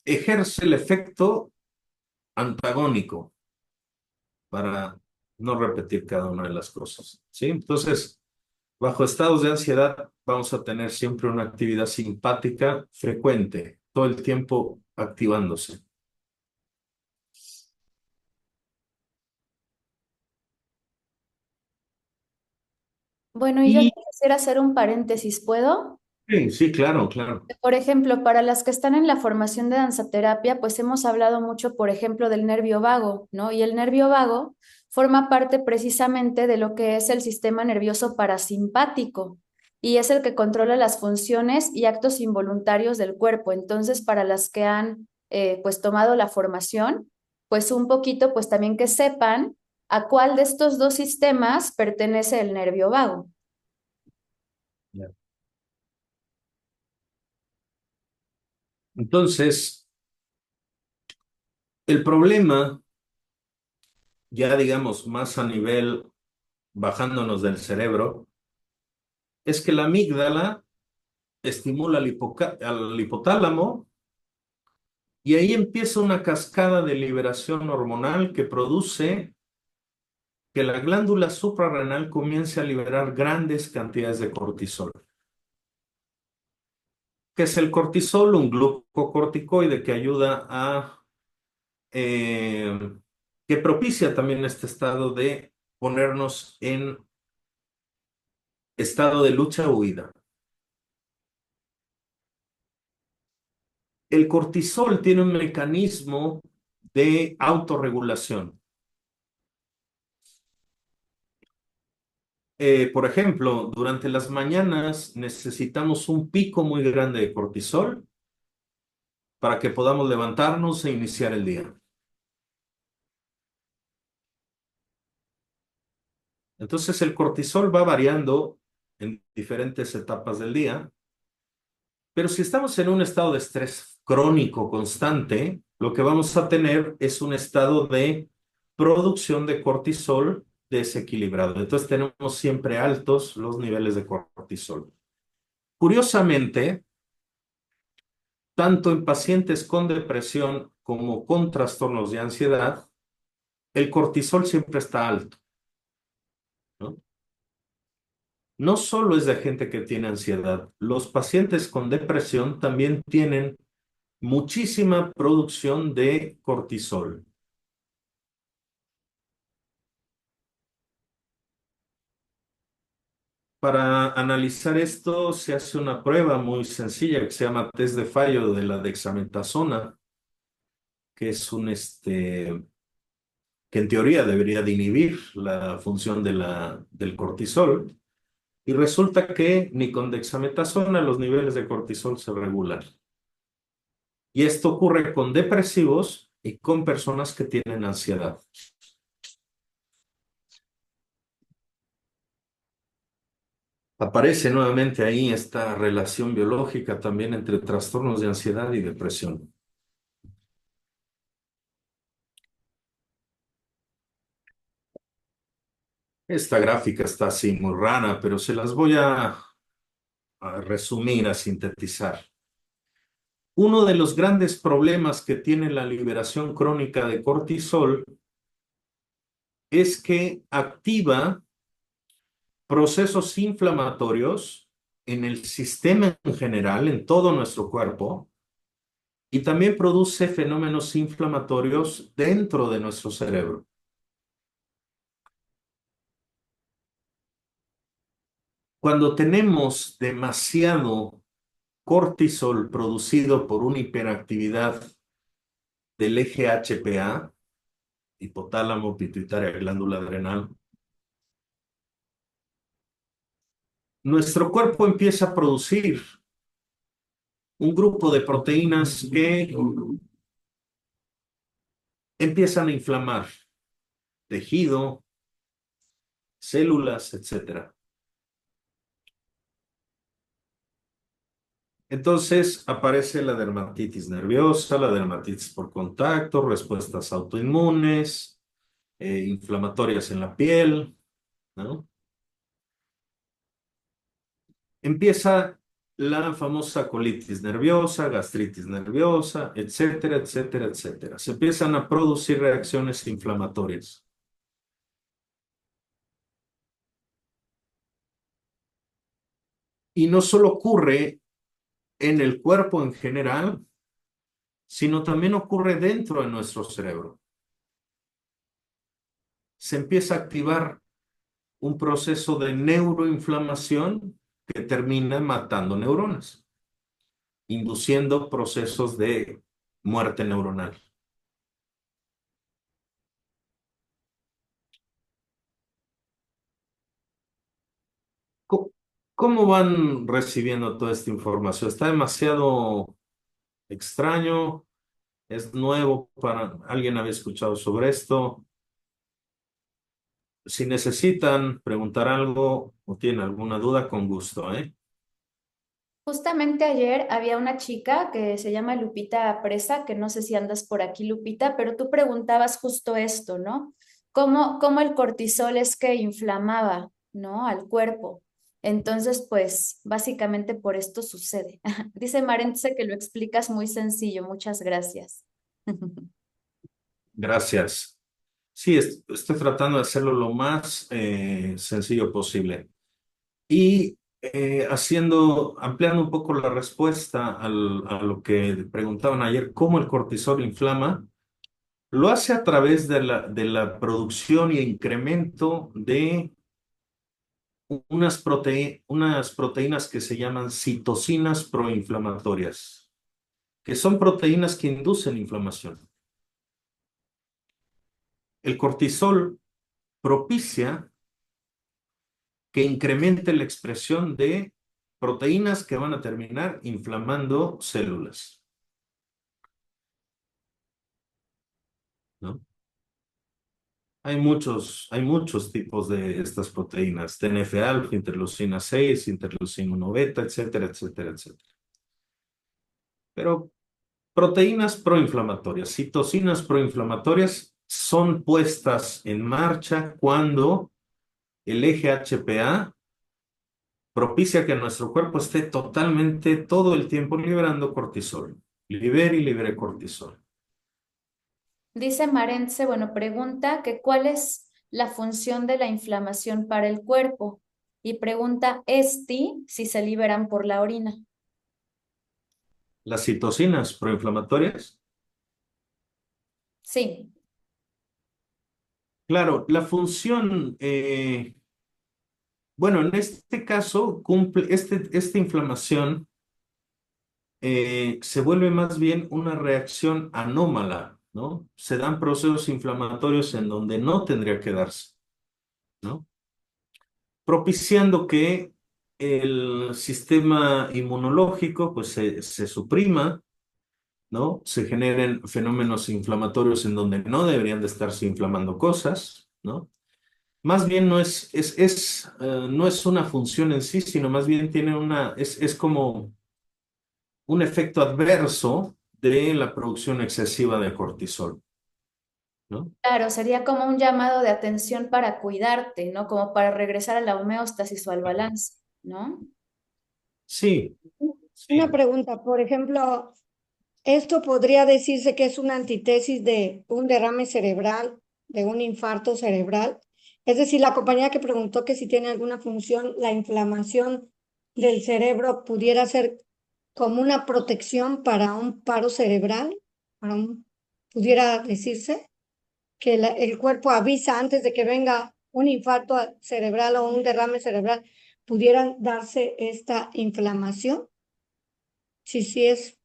Speaker 2: ejerce el efecto antagónico para no repetir cada una de las cosas, ¿sí? Entonces, bajo estados de ansiedad vamos a tener siempre una actividad simpática frecuente, todo el tiempo activándose.
Speaker 1: Bueno, y yo
Speaker 2: Y
Speaker 1: aquí quisiera hacer un paréntesis, ¿puedo?
Speaker 2: sí, sí, claro, claro.
Speaker 1: Por ejemplo, para las que están en la formación de danzaterapia, pues hemos hablado mucho, por ejemplo, del nervio vago, ¿no? Y el nervio vago forma parte precisamente de lo que es el sistema nervioso parasimpático y es el que controla las funciones y actos involuntarios del cuerpo. Entonces, para las que han pues tomado la formación, pues un poquito, pues también que sepan a cuál de estos dos sistemas pertenece el nervio vago.
Speaker 2: Ya. Entonces, el problema, ya digamos más a nivel bajándonos del cerebro, es que la amígdala estimula al hipotálamo y ahí empieza una cascada de liberación hormonal que produce que la glándula suprarrenal comience a liberar grandes cantidades de cortisol. ¿Qué es el cortisol? Un glucocorticoide que ayuda eh, que propicia también este estado de ponernos en estado de lucha o huida. El cortisol tiene un mecanismo de autorregulación. Por ejemplo, durante las mañanas necesitamos un pico muy grande de cortisol para que podamos levantarnos e iniciar el día. Entonces el cortisol va variando en diferentes etapas del día, pero si estamos en un estado de estrés crónico constante, lo que vamos a tener es un estado de producción de cortisol desequilibrado. Entonces tenemos siempre altos los niveles de cortisol. Curiosamente, tanto en pacientes con depresión como con trastornos de ansiedad, el cortisol siempre está alto, ¿no? No solo es de gente que tiene ansiedad, los pacientes con depresión también tienen muchísima producción de cortisol. Para analizar esto se hace una prueba muy sencilla que se llama test de fallo de la dexametasona, que es que en teoría debería de inhibir la función del cortisol. Y resulta que ni con dexametasona los niveles de cortisol se regulan. Y esto ocurre con depresivos y con personas que tienen ansiedad. Aparece nuevamente ahí esta relación biológica también entre trastornos de ansiedad y depresión. Esta gráfica está así muy rara, pero se las voy a resumir, a sintetizar. Uno de los grandes problemas que tiene la liberación crónica de cortisol es que activa procesos inflamatorios en el sistema en general, en todo nuestro cuerpo, y también produce fenómenos inflamatorios dentro de nuestro cerebro. Cuando tenemos demasiado cortisol producido por una hiperactividad del eje HPA, hipotálamo, pituitaria, glándula adrenal, nuestro cuerpo empieza a producir un grupo de proteínas que empiezan a inflamar tejido, células, etc. Entonces aparece la dermatitis nerviosa, la dermatitis por contacto, respuestas autoinmunes, inflamatorias en la piel, ¿no? Empieza la famosa colitis nerviosa, gastritis nerviosa, etcétera, etcétera, etcétera. Se empiezan a producir reacciones inflamatorias. Y no solo ocurre en el cuerpo en general, sino también ocurre dentro de nuestro cerebro. Se empieza a activar un proceso de neuroinflamación que termina matando neuronas, induciendo procesos de muerte neuronal. ¿Cómo van recibiendo toda esta información? Está demasiado extraño, es nuevo para alguien había escuchado sobre esto. Si necesitan preguntar algo o tienen alguna duda, con gusto, ¿eh?
Speaker 1: Justamente ayer había una chica que se llama Lupita Presa, que no sé si andas por aquí, Lupita, pero tú preguntabas justo esto, ¿no? ¿Cómo el cortisol es que inflamaba, ¿no? Al cuerpo. Entonces, pues básicamente por esto sucede. Dice Marentse que lo explicas muy sencillo. Muchas gracias.
Speaker 2: Gracias. Sí, estoy tratando de hacerlo lo más sencillo posible. Y ampliando un poco la respuesta a lo que preguntaban ayer, ¿cómo el cortisol inflama? Lo hace a través de la producción y incremento de unas proteínas que se llaman citocinas proinflamatorias, que son proteínas que inducen inflamación. El cortisol propicia que incremente la expresión de proteínas que van a terminar inflamando células, ¿no? Hay muchos tipos de estas proteínas, TNF-alfa, interleucina 6, interleucina 1 beta, etcétera, etcétera, etcétera. Pero Proteínas proinflamatorias, citocinas proinflamatorias son puestas en marcha cuando el eje HPA propicia que nuestro cuerpo esté totalmente todo el tiempo liberando cortisol. Libere y libere cortisol.
Speaker 1: Dice Marentse, bueno, pregunta que cuál es la función de la inflamación para el cuerpo y pregunta Esti si se liberan por la orina.
Speaker 2: Las citocinas proinflamatorias,
Speaker 1: Sí,
Speaker 2: claro, la función, bueno, en este caso, esta inflamación se vuelve más bien una reacción anómala, ¿no? Se dan procesos inflamatorios en donde no tendría que darse, ¿no? Propiciando que el sistema inmunológico pues se suprima, ¿no? Se generen fenómenos inflamatorios en donde no deberían de estarse inflamando cosas, ¿no? Más bien no es una función en sí, sino más bien tiene es como un efecto adverso de la producción excesiva de cortisol, ¿no?
Speaker 1: claro, sería como un llamado de atención para cuidarte, ¿no? Como para regresar a la homeostasis o al balance, ¿no?
Speaker 2: Sí,
Speaker 4: Una
Speaker 2: sí.
Speaker 4: pregunta, por ejemplo, esto podría decirse que es una antítesis de un derrame cerebral, de un infarto cerebral. Es decir, la compañía que preguntó que si tiene alguna función, la inflamación del cerebro pudiera ser como una protección para un paro cerebral, pudiera decirse que el cuerpo avisa antes de que venga un infarto cerebral o un derrame cerebral, pudieran darse esta inflamación. Sí, sí es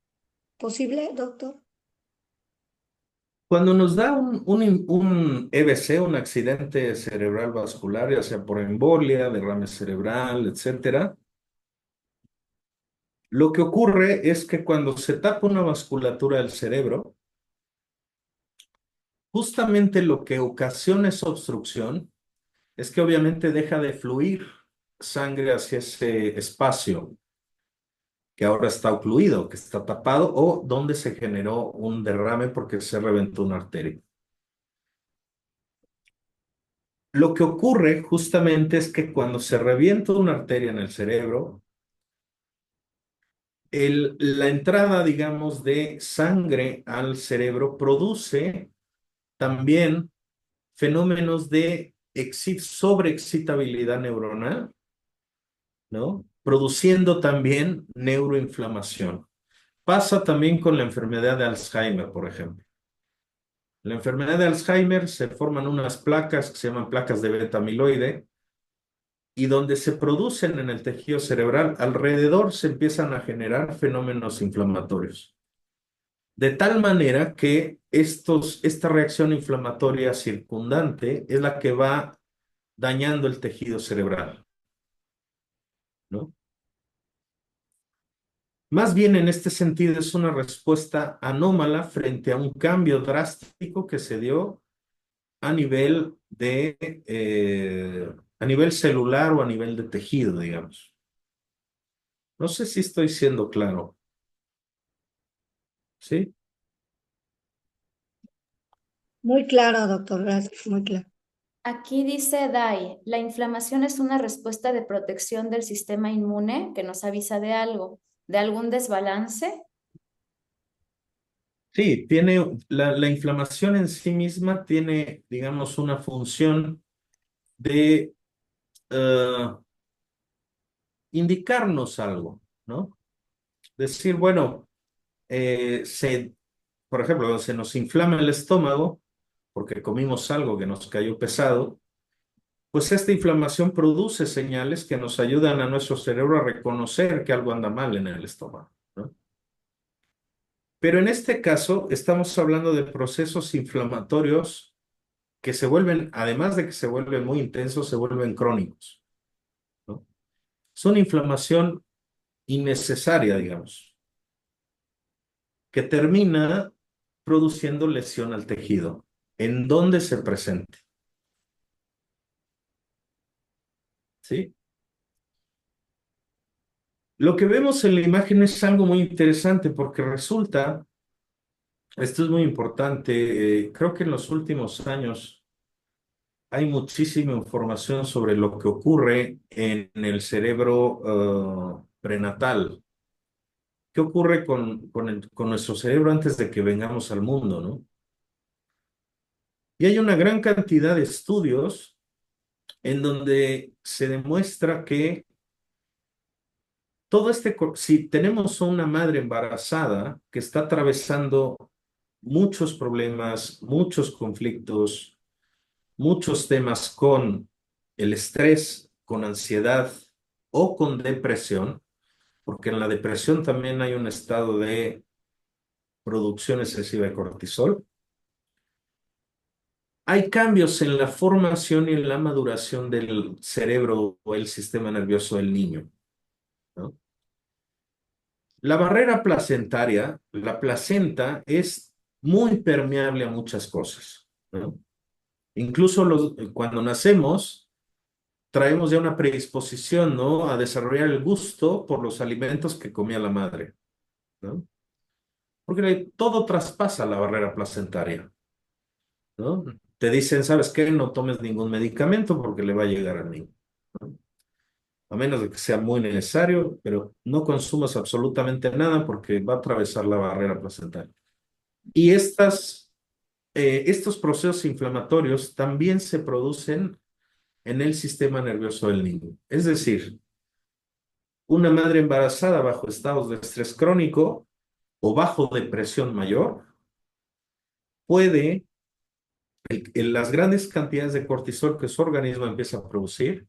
Speaker 4: posible, doctor.
Speaker 2: Cuando nos da un EBC, un accidente cerebral vascular, ya sea por embolia, derrame cerebral, etcétera, lo que ocurre es que cuando se tapa una vasculatura del cerebro, justamente lo que ocasiona esa obstrucción es que obviamente deja de fluir sangre hacia ese espacio que ahora está ocluido, que está tapado, o donde se generó un derrame porque se reventó una arteria. Lo que ocurre justamente es que cuando se revienta una arteria en el cerebro, la entrada, digamos, de sangre al cerebro produce también fenómenos de sobreexcitabilidad neuronal, ¿no? Produciendo también neuroinflamación. Pasa también con la enfermedad de Alzheimer, por ejemplo. En la enfermedad de Alzheimer se forman unas placas que se llaman placas de beta amiloide y donde se producen en el tejido cerebral, alrededor se empiezan a generar fenómenos inflamatorios. De tal manera que esta reacción inflamatoria circundante es la que va dañando el tejido cerebral, ¿no? Más bien en este sentido es una respuesta anómala frente a un cambio drástico que se dio a nivel a nivel celular o a nivel de tejido, digamos. No sé si estoy siendo claro, ¿sí?
Speaker 4: Muy claro, doctor, gracias, muy claro.
Speaker 1: Aquí dice Dai, la inflamación es una respuesta de protección del sistema inmune que nos avisa de algo, de algún desbalance.
Speaker 2: Sí, tiene la inflamación en sí misma tiene, digamos, una función de indicarnos algo, ¿no? Decir, bueno, por ejemplo, cuando se nos inflama el estómago porque comimos algo que nos cayó pesado, pues esta inflamación produce señales que nos ayudan a nuestro cerebro a reconocer que algo anda mal en el estómago, ¿no? Pero en este caso estamos hablando de procesos inflamatorios que se vuelven, además de que se vuelven muy intensos, se vuelven crónicos, ¿no? Es una inflamación innecesaria, digamos, que termina produciendo lesión al tejido, en donde se presente, ¿sí? Lo que vemos en la imagen es algo muy interesante porque resulta Esto es muy importante. Creo que en los últimos años hay muchísima información sobre lo que ocurre en el cerebro prenatal. ¿Qué ocurre con nuestro cerebro antes de que vengamos al mundo, no? Y hay una gran cantidad de estudios en donde se demuestra que si tenemos a una madre embarazada que está atravesando muchos problemas, muchos conflictos, muchos temas con el estrés, con ansiedad o con depresión, porque en la depresión también hay un estado de producción excesiva de cortisol. Hay cambios en la formación y en la maduración del cerebro o el sistema nervioso del niño, ¿no? La barrera placentaria, la placenta es muy permeable a muchas cosas, ¿no? Incluso cuando nacemos, traemos ya una predisposición, ¿no? A desarrollar el gusto por los alimentos que comía la madre, ¿no? Porque todo traspasa la barrera placentaria, ¿no? Te dicen, ¿sabes qué? No tomes ningún medicamento porque le va a llegar al niño, ¿no? A menos de que sea muy necesario, pero no consumas absolutamente nada porque va a atravesar la barrera placentaria. Y estos procesos inflamatorios también se producen en el sistema nervioso del niño. Es decir, una madre embarazada bajo estados de estrés crónico o bajo depresión mayor puede, en las grandes cantidades de cortisol que su organismo empieza a producir,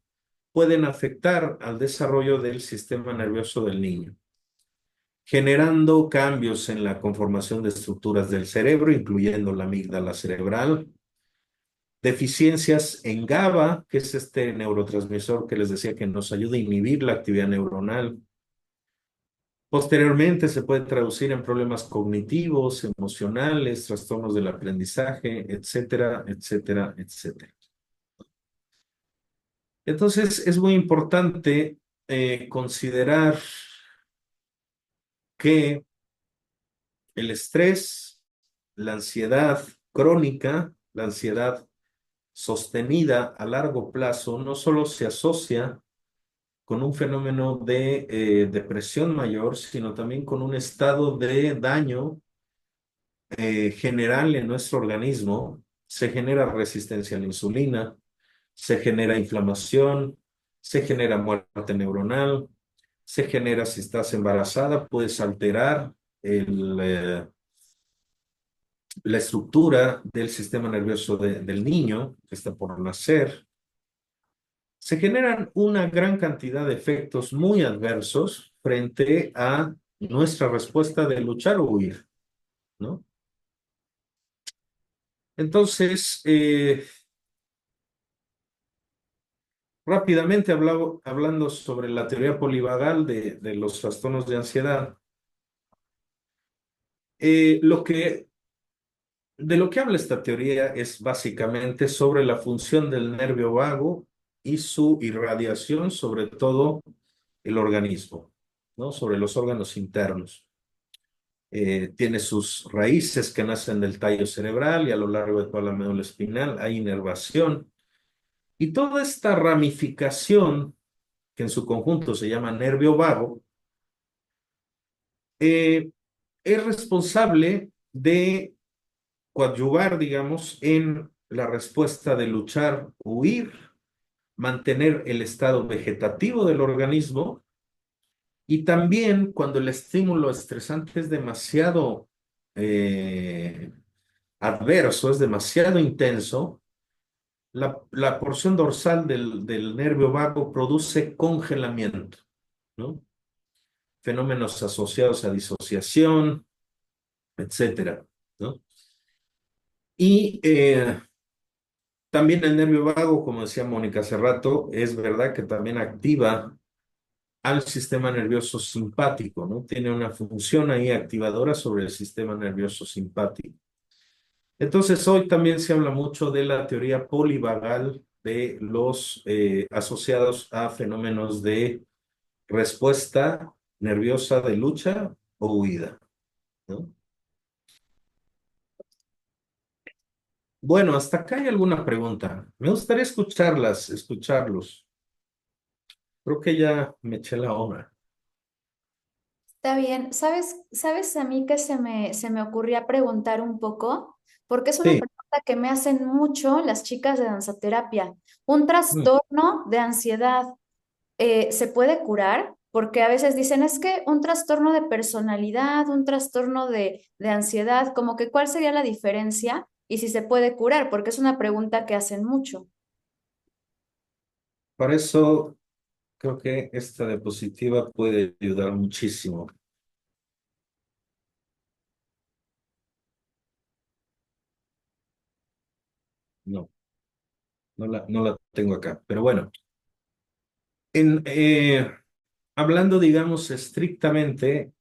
Speaker 2: pueden afectar al desarrollo del sistema nervioso del niño, generando cambios en la conformación de estructuras del cerebro, incluyendo la amígdala cerebral, deficiencias en GABA, que es este neurotransmisor que les decía que nos ayuda a inhibir la actividad neuronal. Posteriormente se puede traducir en problemas cognitivos, emocionales, trastornos del aprendizaje, etcétera, etcétera, etcétera. Entonces es muy importante considerar que el estrés, la ansiedad crónica, la ansiedad sostenida a largo plazo, no solo se asocia con un fenómeno de depresión mayor, sino también con un estado de daño general en nuestro organismo. Se genera resistencia a la insulina, se genera inflamación, se genera muerte neuronal, se genera, si estás embarazada, puedes alterar la estructura del sistema nervioso del niño que está por nacer. Se generan una gran cantidad de efectos muy adversos frente a nuestra respuesta de luchar o huir, ¿no? Entonces, rápidamente hablando sobre la teoría polivagal de los trastornos de ansiedad, eh, lo que, de lo que habla esta teoría es básicamente sobre la función del nervio vago y su irradiación sobre todo el organismo, ¿no? Sobre los órganos internos. Tiene sus raíces que nacen del tallo cerebral y a lo largo de toda la médula espinal hay inervación. Y toda esta ramificación, que en su conjunto se llama nervio vago, eh, es responsable de coadyuvar, digamos, en la respuesta de luchar, huir, mantener el estado vegetativo del organismo y también cuando el estímulo estresante es demasiado eh, adverso, es demasiado intenso, la porción dorsal del nervio vago produce congelamiento, ¿no? Fenómenos asociados a disociación, etcétera, ¿no? Y también el nervio vago, como decía Mónica hace rato, es verdad que también activa al sistema nervioso simpático, ¿no? Tiene una función ahí activadora sobre el sistema nervioso simpático. Entonces, hoy también se habla mucho de la teoría polivagal de los asociados a fenómenos de respuesta nerviosa de lucha o huida, ¿no? Bueno, hasta acá hay alguna pregunta. Me gustaría escucharlos. Creo que ya me eché la hora.
Speaker 1: Está bien. ¿Sabes a mí que se me ocurría preguntar un poco? Porque es una
Speaker 2: Sí.
Speaker 1: pregunta que me hacen mucho las chicas de danzaterapia. ¿Un
Speaker 2: Mm.
Speaker 1: trastorno de ansiedad se puede curar? Porque a veces dicen, es que un trastorno de personalidad, un trastorno de ansiedad, como que ¿cuál sería la diferencia? Y si se puede curar, porque es una pregunta que hacen mucho.
Speaker 2: Para eso creo que esta diapositiva puede ayudar muchísimo. No, no la tengo acá. Pero bueno, en, hablando, digamos, estrictamente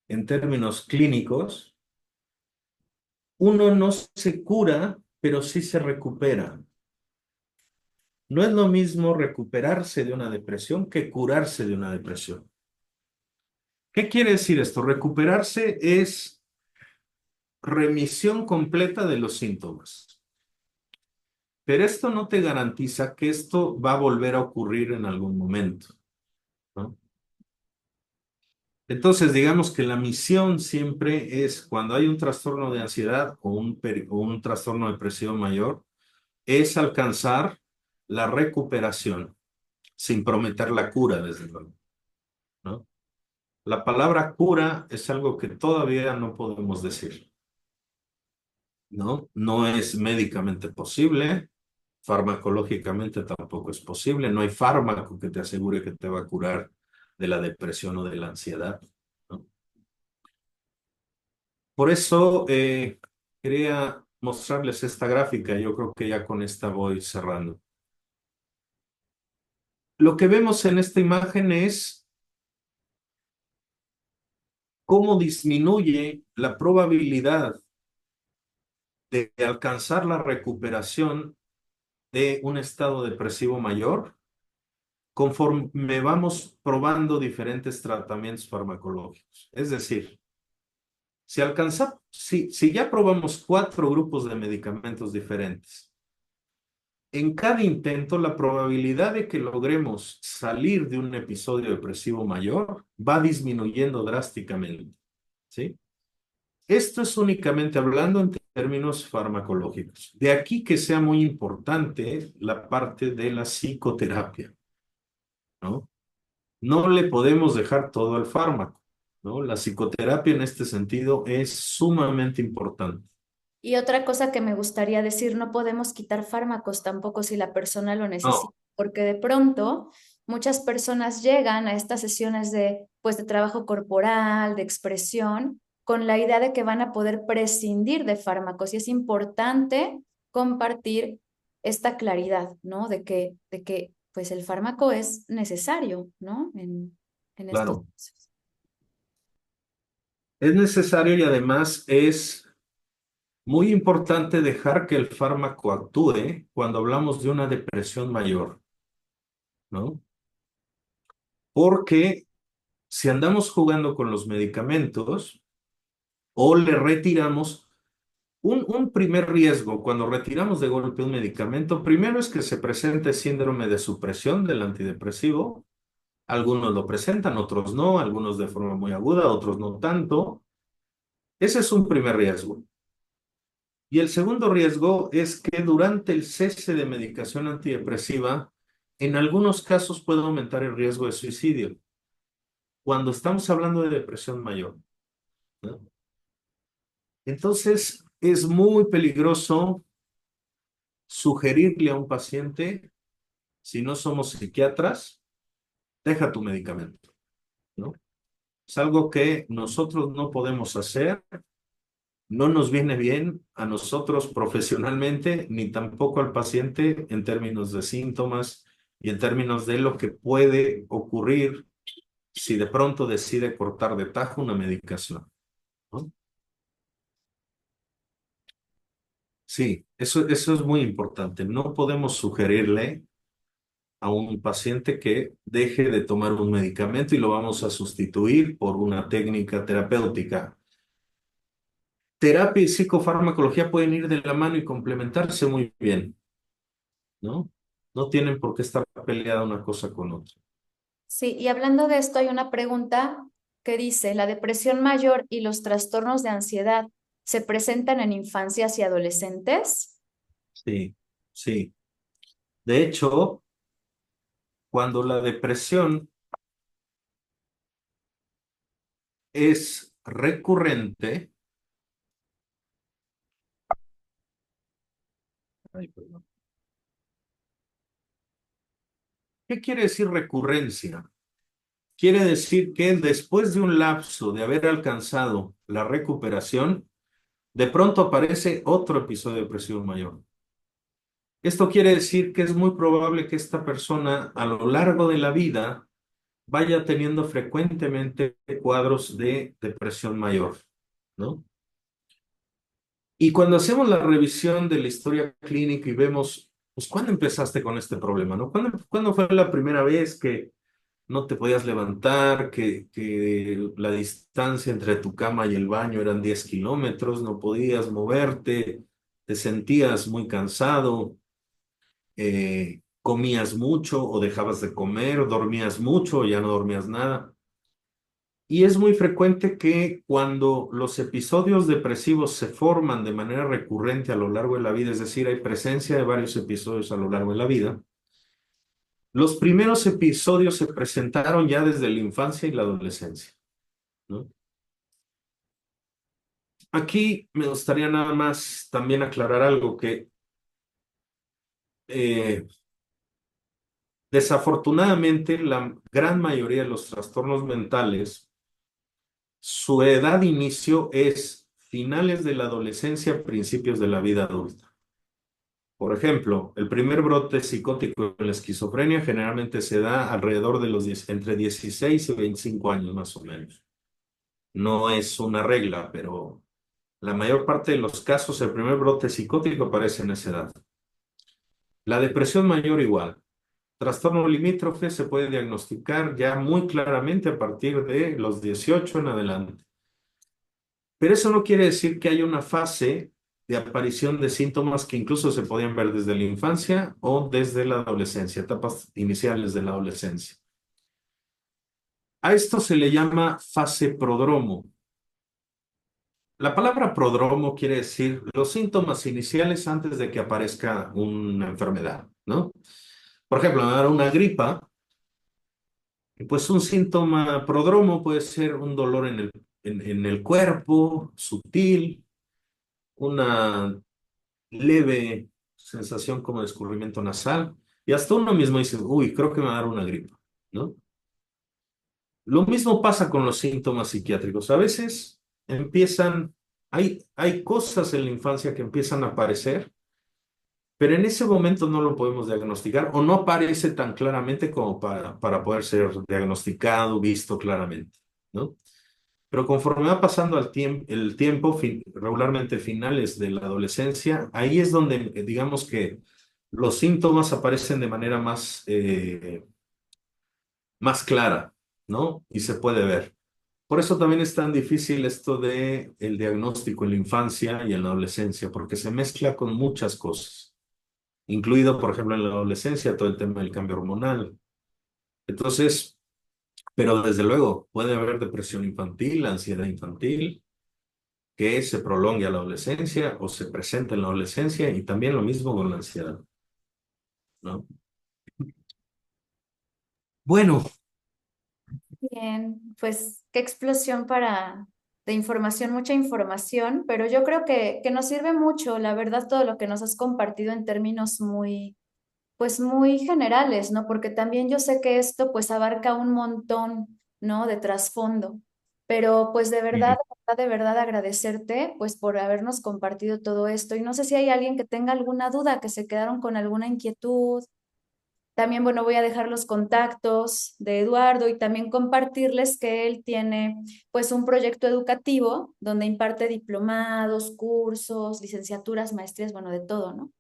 Speaker 2: en términos clínicos, uno no se cura, pero sí se recupera. No es lo mismo recuperarse de una depresión que curarse de una depresión. ¿Qué quiere decir esto? Recuperarse es remisión completa de los síntomas. Pero esto no te garantiza que esto va a volver a ocurrir en algún momento, ¿no? Entonces, digamos que la misión siempre es, cuando hay un trastorno de ansiedad o un trastorno depresivo mayor, es alcanzar la recuperación, sin prometer la cura, desde luego, ¿no? La palabra cura es algo que todavía no podemos decir, ¿no? No es médicamente posible, farmacológicamente tampoco es posible, no hay fármaco que te asegure que te va a curar de la depresión o de la ansiedad, ¿no? Por eso quería mostrarles esta gráfica, yo creo que ya con esta voy cerrando. Lo que vemos en esta imagen es cómo disminuye la probabilidad de alcanzar la recuperación de un estado depresivo mayor conforme vamos probando diferentes tratamientos farmacológicos. Es decir, si ya probamos 4 grupos de medicamentos diferentes, en cada intento la probabilidad de que logremos salir de un episodio depresivo mayor va disminuyendo drásticamente, ¿sí? Esto es únicamente hablando en términos farmacológicos. De aquí que sea muy importante la parte de la psicoterapia, ¿no? No le podemos dejar todo al fármaco, ¿no? La psicoterapia en este sentido es sumamente importante.
Speaker 1: Y otra cosa que me gustaría decir, no podemos quitar fármacos tampoco si la persona lo necesita,
Speaker 2: No,
Speaker 1: porque de pronto muchas personas llegan a estas sesiones de, pues, de trabajo corporal, de expresión, con la idea de que van a poder prescindir de fármacos. Y es importante compartir esta claridad, ¿no? De que pues el fármaco es necesario, ¿no? En estos
Speaker 2: claro,
Speaker 1: casos.
Speaker 2: es necesario y además es muy importante dejar que el fármaco actúe cuando hablamos de una depresión mayor, ¿no? Porque si andamos jugando con los medicamentos o le retiramos, un primer riesgo cuando retiramos de golpe un medicamento, primero es que se presente síndrome de supresión del antidepresivo. Algunos lo presentan, otros no, algunos de forma muy aguda, otros no tanto. Ese es un primer riesgo. Y el segundo riesgo es que durante el cese de medicación antidepresiva, en algunos casos puede aumentar el riesgo de suicidio, cuando estamos hablando de depresión mayor, ¿no? Entonces, es muy peligroso sugerirle a un paciente, si no somos psiquiatras, deja tu medicamento, ¿no? Es algo que nosotros no podemos hacer, no nos viene bien a nosotros profesionalmente, ni tampoco al paciente en términos de síntomas y en términos de lo que puede ocurrir si de pronto decide cortar de tajo una medicación, ¿no? Sí, eso es muy importante. No podemos sugerirle a un paciente que deje de tomar un medicamento y lo vamos a sustituir por una técnica terapéutica. terapia y psicofarmacología pueden ir de la mano y complementarse muy bien, ¿no? No tienen por qué estar peleada una cosa con otra.
Speaker 1: Sí, y hablando de esto, hay una pregunta que dice, ¿la depresión mayor y los trastornos de ansiedad se presentan en infancias y adolescentes?
Speaker 2: Sí, sí. De hecho, cuando la depresión es recurrente, ay, perdón. ¿Qué quiere decir recurrencia? Quiere decir que después de un lapso de haber alcanzado la recuperación, de pronto aparece otro episodio de depresión mayor. Esto quiere decir que es muy probable que esta persona a lo largo de la vida vaya teniendo frecuentemente cuadros de depresión mayor, ¿no? Y cuando hacemos la revisión de la historia clínica y vemos, pues, ¿cuándo empezaste con este problema, no? ¿Cuándo fue la primera vez que no te podías levantar, que la distancia entre tu cama y el baño eran 10 kilómetros, no podías moverte, te sentías muy cansado, comías mucho o dejabas de comer, dormías mucho o ya no dormías nada? Y es muy frecuente que cuando los episodios depresivos se forman de manera recurrente a lo largo de la vida, es decir, hay presencia de varios episodios a lo largo de la vida, los primeros episodios se presentaron ya desde la infancia y la adolescencia, ¿no? Aquí me gustaría nada más también aclarar algo que eh, desafortunadamente la gran mayoría de los trastornos mentales, su edad de inicio es finales de la adolescencia, principios de la vida adulta. Por ejemplo, el primer brote psicótico de la esquizofrenia generalmente se da alrededor de los entre 16 y 25 años más o menos. No es una regla, pero la mayor parte de los casos, el primer brote psicótico aparece en esa edad. La depresión mayor igual. Trastorno limítrofe se puede diagnosticar ya muy claramente a partir de los 18 en adelante. Pero eso no quiere decir que haya una fase de aparición de síntomas que incluso se podían ver desde la infancia o desde la adolescencia, etapas iniciales de la adolescencia. A esto se le llama fase prodromo. La palabra prodromo quiere decir los síntomas iniciales antes de que aparezca una enfermedad, ¿no? Por ejemplo, me va a dar una gripa, y pues un síntoma prodromo puede ser un dolor en el cuerpo, sutil, una leve sensación como de escurrimiento nasal, y hasta uno mismo dice, uy, creo que me va a dar una gripa, ¿no? Lo mismo pasa con los síntomas psiquiátricos. A veces hay cosas en la infancia que empiezan a aparecer, pero en ese momento no lo podemos diagnosticar o no aparece tan claramente como para poder ser diagnosticado, visto claramente, ¿no? Pero conforme va pasando el tiempo, regularmente finales de la adolescencia, ahí es donde digamos que los síntomas aparecen de manera más clara, ¿no? Y se puede ver. Por eso también es tan difícil esto de el diagnóstico en la infancia y en la adolescencia, porque se mezcla con muchas cosas, incluido, por ejemplo, en la adolescencia todo el tema del cambio hormonal. Entonces, pero desde luego puede haber depresión infantil, ansiedad infantil, que se prolongue a la adolescencia o se presenta en la adolescencia y también lo mismo con la ansiedad, ¿no? Bueno,
Speaker 1: Bien, pues qué explosión de información, mucha información, pero yo creo que nos sirve mucho, la verdad, todo lo que nos has compartido en términos muy, pues muy generales, ¿no? Porque también yo sé que esto pues abarca un montón, ¿no? De trasfondo, pero pues
Speaker 2: y
Speaker 1: de verdad agradecerte pues por habernos compartido todo esto y no sé si hay alguien que tenga alguna duda, que se quedaron con alguna inquietud. También, bueno, voy a dejar los contactos de Eduardo y también compartirles que él tiene pues un proyecto educativo donde imparte diplomados, cursos, licenciaturas, maestrías, bueno, de todo, ¿no?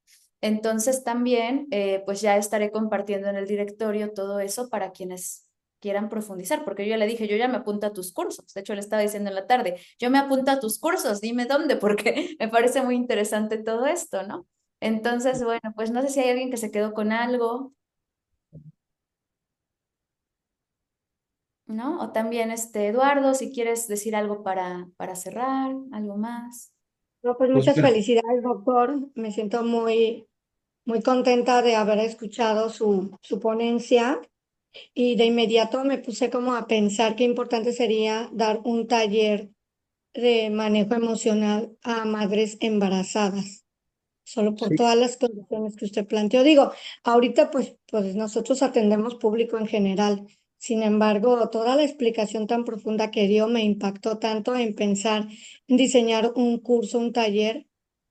Speaker 1: Entonces también pues ya estaré compartiendo en el directorio todo eso para quienes quieran profundizar, porque yo ya le dije, yo ya me apunto a tus cursos. De hecho, le estaba diciendo en la tarde, yo me apunto a tus cursos, dime dónde, porque me parece muy interesante todo esto, ¿no? Entonces, bueno, pues no sé si hay alguien que se quedó con algo, ¿no? O también, Eduardo, si quieres decir algo para cerrar, algo más.
Speaker 4: No, pues
Speaker 2: Pues
Speaker 4: muchas
Speaker 2: mira,
Speaker 4: felicidades, doctor. Me siento muy contenta de haber escuchado su ponencia y de inmediato me puse como a pensar qué importante sería dar un taller de manejo emocional a madres embarazadas, solo por
Speaker 2: sí,
Speaker 4: todas las condiciones que usted planteó. Digo, ahorita pues nosotros atendemos público en general. Sin embargo, toda la explicación tan profunda que dio me impactó tanto en pensar en diseñar un curso, un taller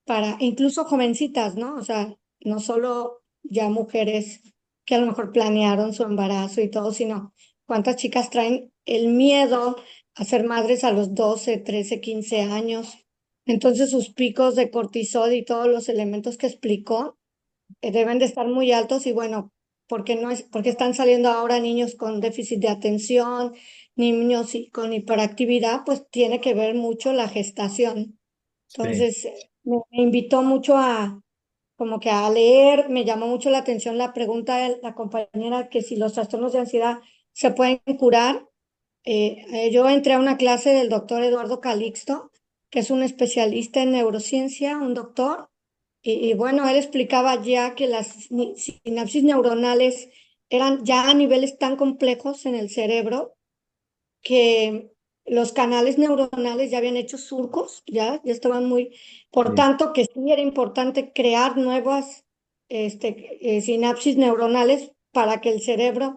Speaker 4: para incluso jovencitas, ¿no? O sea, no solo ya mujeres que a lo mejor planearon su embarazo y todo, sino cuántas chicas traen el miedo a ser madres a los 12, 13, 15 años. Entonces sus picos de cortisol y todos los elementos que explicó deben de estar muy altos y bueno, porque no es, porque están saliendo ahora niños con déficit de atención, niños con hiperactividad, pues tiene que ver mucho la gestación.
Speaker 2: sí,
Speaker 4: Entonces me invitó mucho a como que a leer, me llamó mucho la atención la pregunta de la compañera que si los trastornos de ansiedad se pueden curar. Yo entré a una clase del doctor Eduardo Calixto, que es un especialista en neurociencia, un doctor, y bueno, él explicaba ya que las sinapsis neuronales eran ya a niveles tan complejos en el cerebro que los canales neuronales ya habían hecho surcos, ya estaban muy, por
Speaker 2: sí,
Speaker 4: tanto que sí era importante crear nuevas sinapsis neuronales para que el cerebro,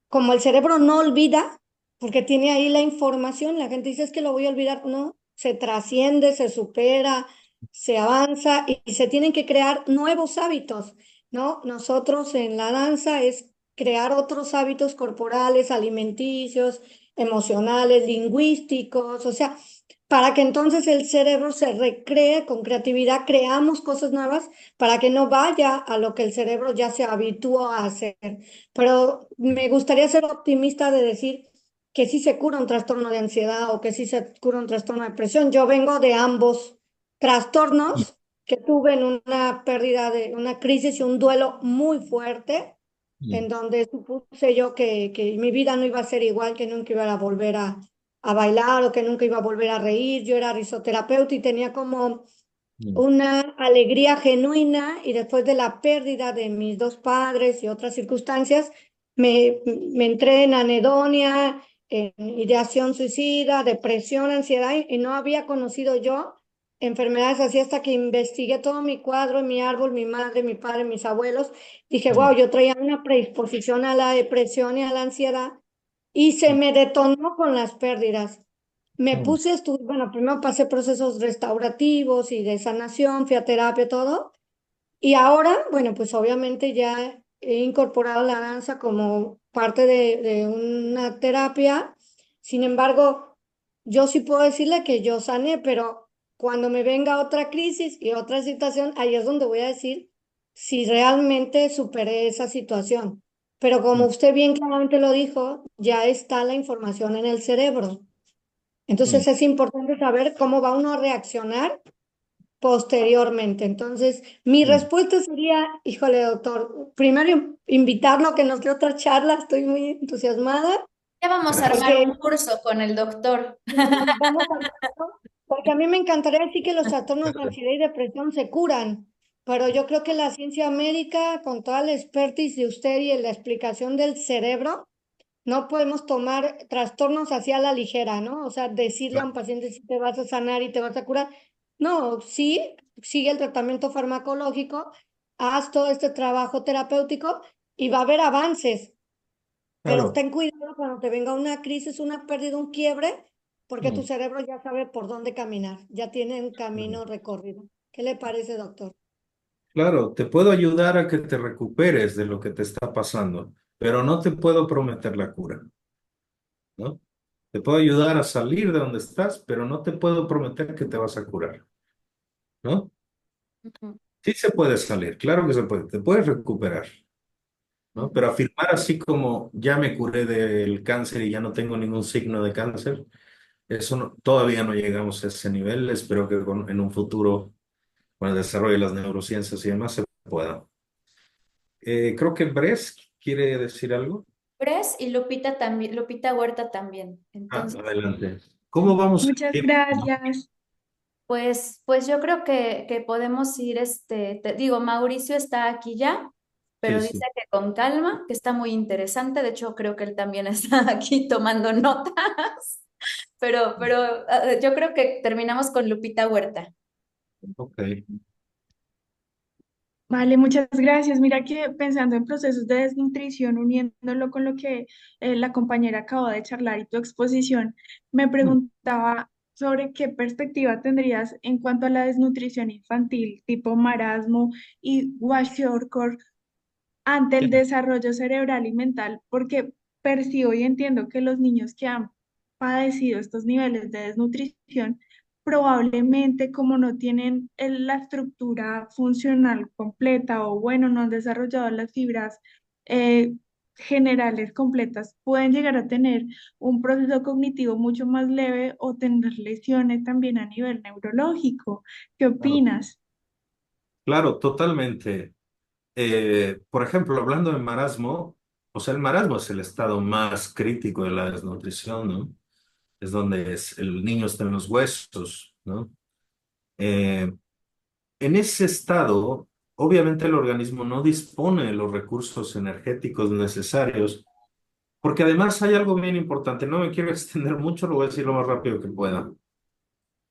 Speaker 4: como el cerebro no olvida, porque tiene ahí la información, la gente dice es que lo voy a olvidar, no, se trasciende, se supera, se avanza y se tienen que crear nuevos hábitos, ¿no? Nosotros en la danza es crear otros hábitos corporales, alimenticios, emocionales, lingüísticos, o sea, para que entonces el cerebro se recree con creatividad, creamos cosas nuevas para que no vaya a lo que el cerebro ya se habituó a hacer. Pero me gustaría ser optimista de decir que sí se cura un trastorno de ansiedad o que sí se cura un trastorno de depresión. Yo vengo de ambos trastornos que tuve en una pérdida de una crisis y un duelo muy fuerte,
Speaker 2: mm,
Speaker 4: en donde supuse yo que mi vida no iba a ser igual, que nunca iba a volver a bailar o que nunca iba a volver a reír. Yo era risoterapeuta y tenía como
Speaker 2: mm,
Speaker 4: una alegría genuina y después de la pérdida de mis dos padres y otras circunstancias, me entré en anedonia, en ideación suicida, depresión, ansiedad y no había conocido yo enfermedades así hasta que investigué todo mi cuadro, mi árbol, mi madre, mi padre, mis abuelos. Dije,
Speaker 2: mm,
Speaker 4: wow, yo traía una predisposición a la depresión y a la ansiedad y se me detonó con las pérdidas. Me
Speaker 2: mm,
Speaker 4: puse a estudiar, bueno, primero pasé procesos restaurativos y de sanación, fui a terapia, todo. Y ahora, bueno, pues obviamente ya he incorporado la danza como parte de una terapia. Sin embargo, yo sí puedo decirle que yo sané, pero cuando me venga otra crisis y otra situación, ahí es donde voy a decir si realmente superé esa situación. Pero como
Speaker 2: mm,
Speaker 4: usted bien claramente lo dijo, ya está la información en el cerebro.
Speaker 2: mm,
Speaker 4: Entonces es importante saber cómo va uno a reaccionar posteriormente. Entonces, mi
Speaker 2: mm.
Speaker 4: respuesta sería, híjole, doctor, primero invitarlo a que nos dé otra charla, estoy muy entusiasmada,
Speaker 1: Ya vamos a armar
Speaker 4: porque
Speaker 1: un curso con el doctor.
Speaker 4: vamos a, porque a mí me encantaría decir que los trastornos de ansiedad y depresión se curan, pero yo creo que la ciencia médica, con toda la expertise de usted y la explicación del cerebro, no podemos tomar trastornos así a la ligera, ¿no? O sea, decirle a un paciente si te vas a sanar y te vas a curar. No, sí, sigue el tratamiento farmacológico, haz todo este trabajo terapéutico y va a haber avances, pero
Speaker 2: Claro.
Speaker 4: ten cuidado cuando te venga una crisis, una pérdida, un quiebre, porque tu
Speaker 2: Mm,
Speaker 4: cerebro ya sabe por dónde caminar, ya tiene un
Speaker 2: claro.
Speaker 4: camino recorrido. ¿Qué le parece, doctor?
Speaker 2: Claro, te puedo ayudar a que te recuperes de lo que te está pasando, pero no te puedo prometer la cura, ¿no? Te puedo ayudar a salir de donde estás, pero no te puedo prometer que te vas a curar, ¿no?
Speaker 1: Ujú.
Speaker 2: Sí se puede salir, claro que se puede, te puedes recuperar, ¿no?
Speaker 1: Ujú.
Speaker 2: Pero afirmar así como ya me curé del cáncer y ya no tengo ningún signo de cáncer, eso todavía no llegamos a ese nivel. Espero que en un futuro, con el desarrollo de las neurociencias y demás, se pueda. Creo que Bres quiere decir algo.
Speaker 1: Pres y Lupita también, Lupita Huerta también.
Speaker 2: Ah,
Speaker 1: Entonces,
Speaker 2: adelante. ¿Cómo vamos en
Speaker 5: Muchas
Speaker 2: tiempo?
Speaker 5: gracias.
Speaker 1: pues yo creo que podemos ir, te digo, Mauricio está aquí ya,
Speaker 2: Sí,
Speaker 1: pero dice
Speaker 2: sí.
Speaker 1: que con calma, que está muy interesante. De hecho, creo que él también está aquí tomando notas. Pero yo creo que terminamos con Lupita Huerta.
Speaker 2: Ok.
Speaker 5: Vale, muchas gracias. Mira que pensando en procesos de desnutrición, uniéndolo con lo que la compañera acabó de charlar y tu exposición, me preguntaba sobre qué perspectiva tendrías en cuanto a la desnutrición infantil, tipo marasmo y kwashiorkor, ante el desarrollo cerebral y mental, porque percibo y entiendo que los niños que han padecido estos niveles de desnutrición, probablemente como no tienen la estructura funcional completa o bueno, no han desarrollado las fibras eh, generales completas, pueden llegar a tener un proceso cognitivo mucho más leve o tener lesiones también a nivel neurológico. ¿Qué
Speaker 2: Claro,
Speaker 5: opinas?
Speaker 2: claro, totalmente. Por ejemplo, hablando de marasmo, o sea, el marasmo es el estado más crítico de la desnutrición, ¿no? Es donde el niño está en los huesos, ¿no? Eh, en ese estado, obviamente el organismo no dispone de los recursos energéticos necesarios, porque además hay algo bien importante, no me quiero extender mucho, lo voy a decir lo más rápido que pueda.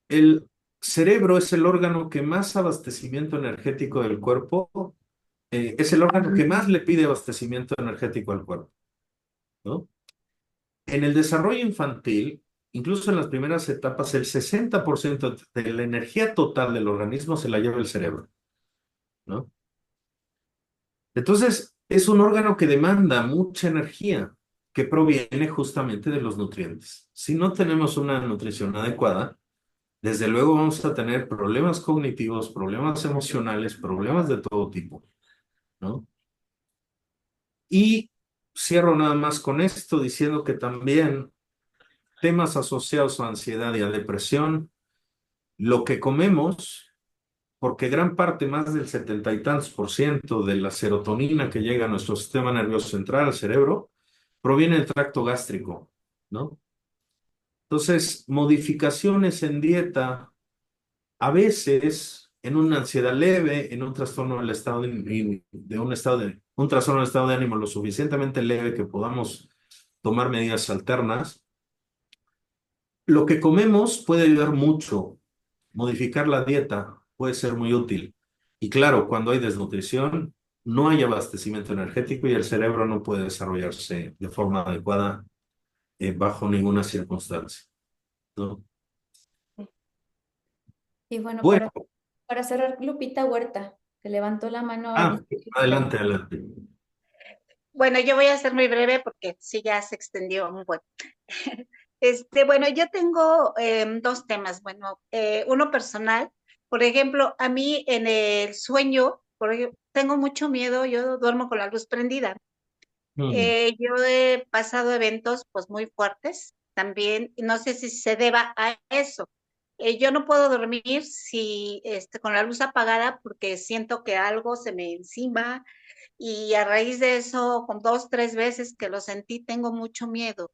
Speaker 2: El cerebro es el órgano que más abastecimiento energético del cuerpo, es el órgano que más le pide abastecimiento energético al cuerpo, ¿no? En el desarrollo infantil, incluso en las primeras etapas, el 60% de la energía total del organismo se la lleva el cerebro, ¿no? Entonces, es un órgano que demanda mucha energía que proviene justamente de los nutrientes. Si no tenemos una nutrición adecuada, desde luego vamos a tener problemas cognitivos, problemas emocionales, problemas de todo tipo, ¿no? Y cierro nada más con esto diciendo que también temas asociados a ansiedad y a depresión, lo que comemos, porque gran parte, más del 70 y tantos por ciento de la serotonina que llega a nuestro sistema nervioso central, al cerebro, proviene del tracto gástrico, ¿no? Entonces, modificaciones en dieta, a veces en una ansiedad leve, en un trastorno del estado de un estado de un trastorno del estado de ánimo lo suficientemente leve que podamos tomar medidas alternas. Lo que comemos puede ayudar mucho. Modificar la dieta puede ser muy útil. Y claro, cuando hay desnutrición, no hay abastecimiento energético y el cerebro no puede desarrollarse de forma adecuada bajo ninguna circunstancia, ¿no?
Speaker 1: Y bueno,
Speaker 2: Bueno,
Speaker 1: para cerrar, Lupita Huerta, que levantó la mano al principio.
Speaker 2: adelante, adelante.
Speaker 6: Bueno, yo voy a ser muy breve porque sí ya se extendió un buen. Bueno, yo tengo dos temas. Bueno, uno personal. Por ejemplo, a mí en el sueño, tengo mucho miedo, yo duermo con la luz prendida.
Speaker 2: Mm,
Speaker 6: Yo he pasado eventos pues muy fuertes también, y no sé si se deba a eso. Yo no puedo dormir si con la luz apagada porque siento que algo se me encima y a raíz de eso, con dos, tres veces que lo sentí, tengo mucho miedo.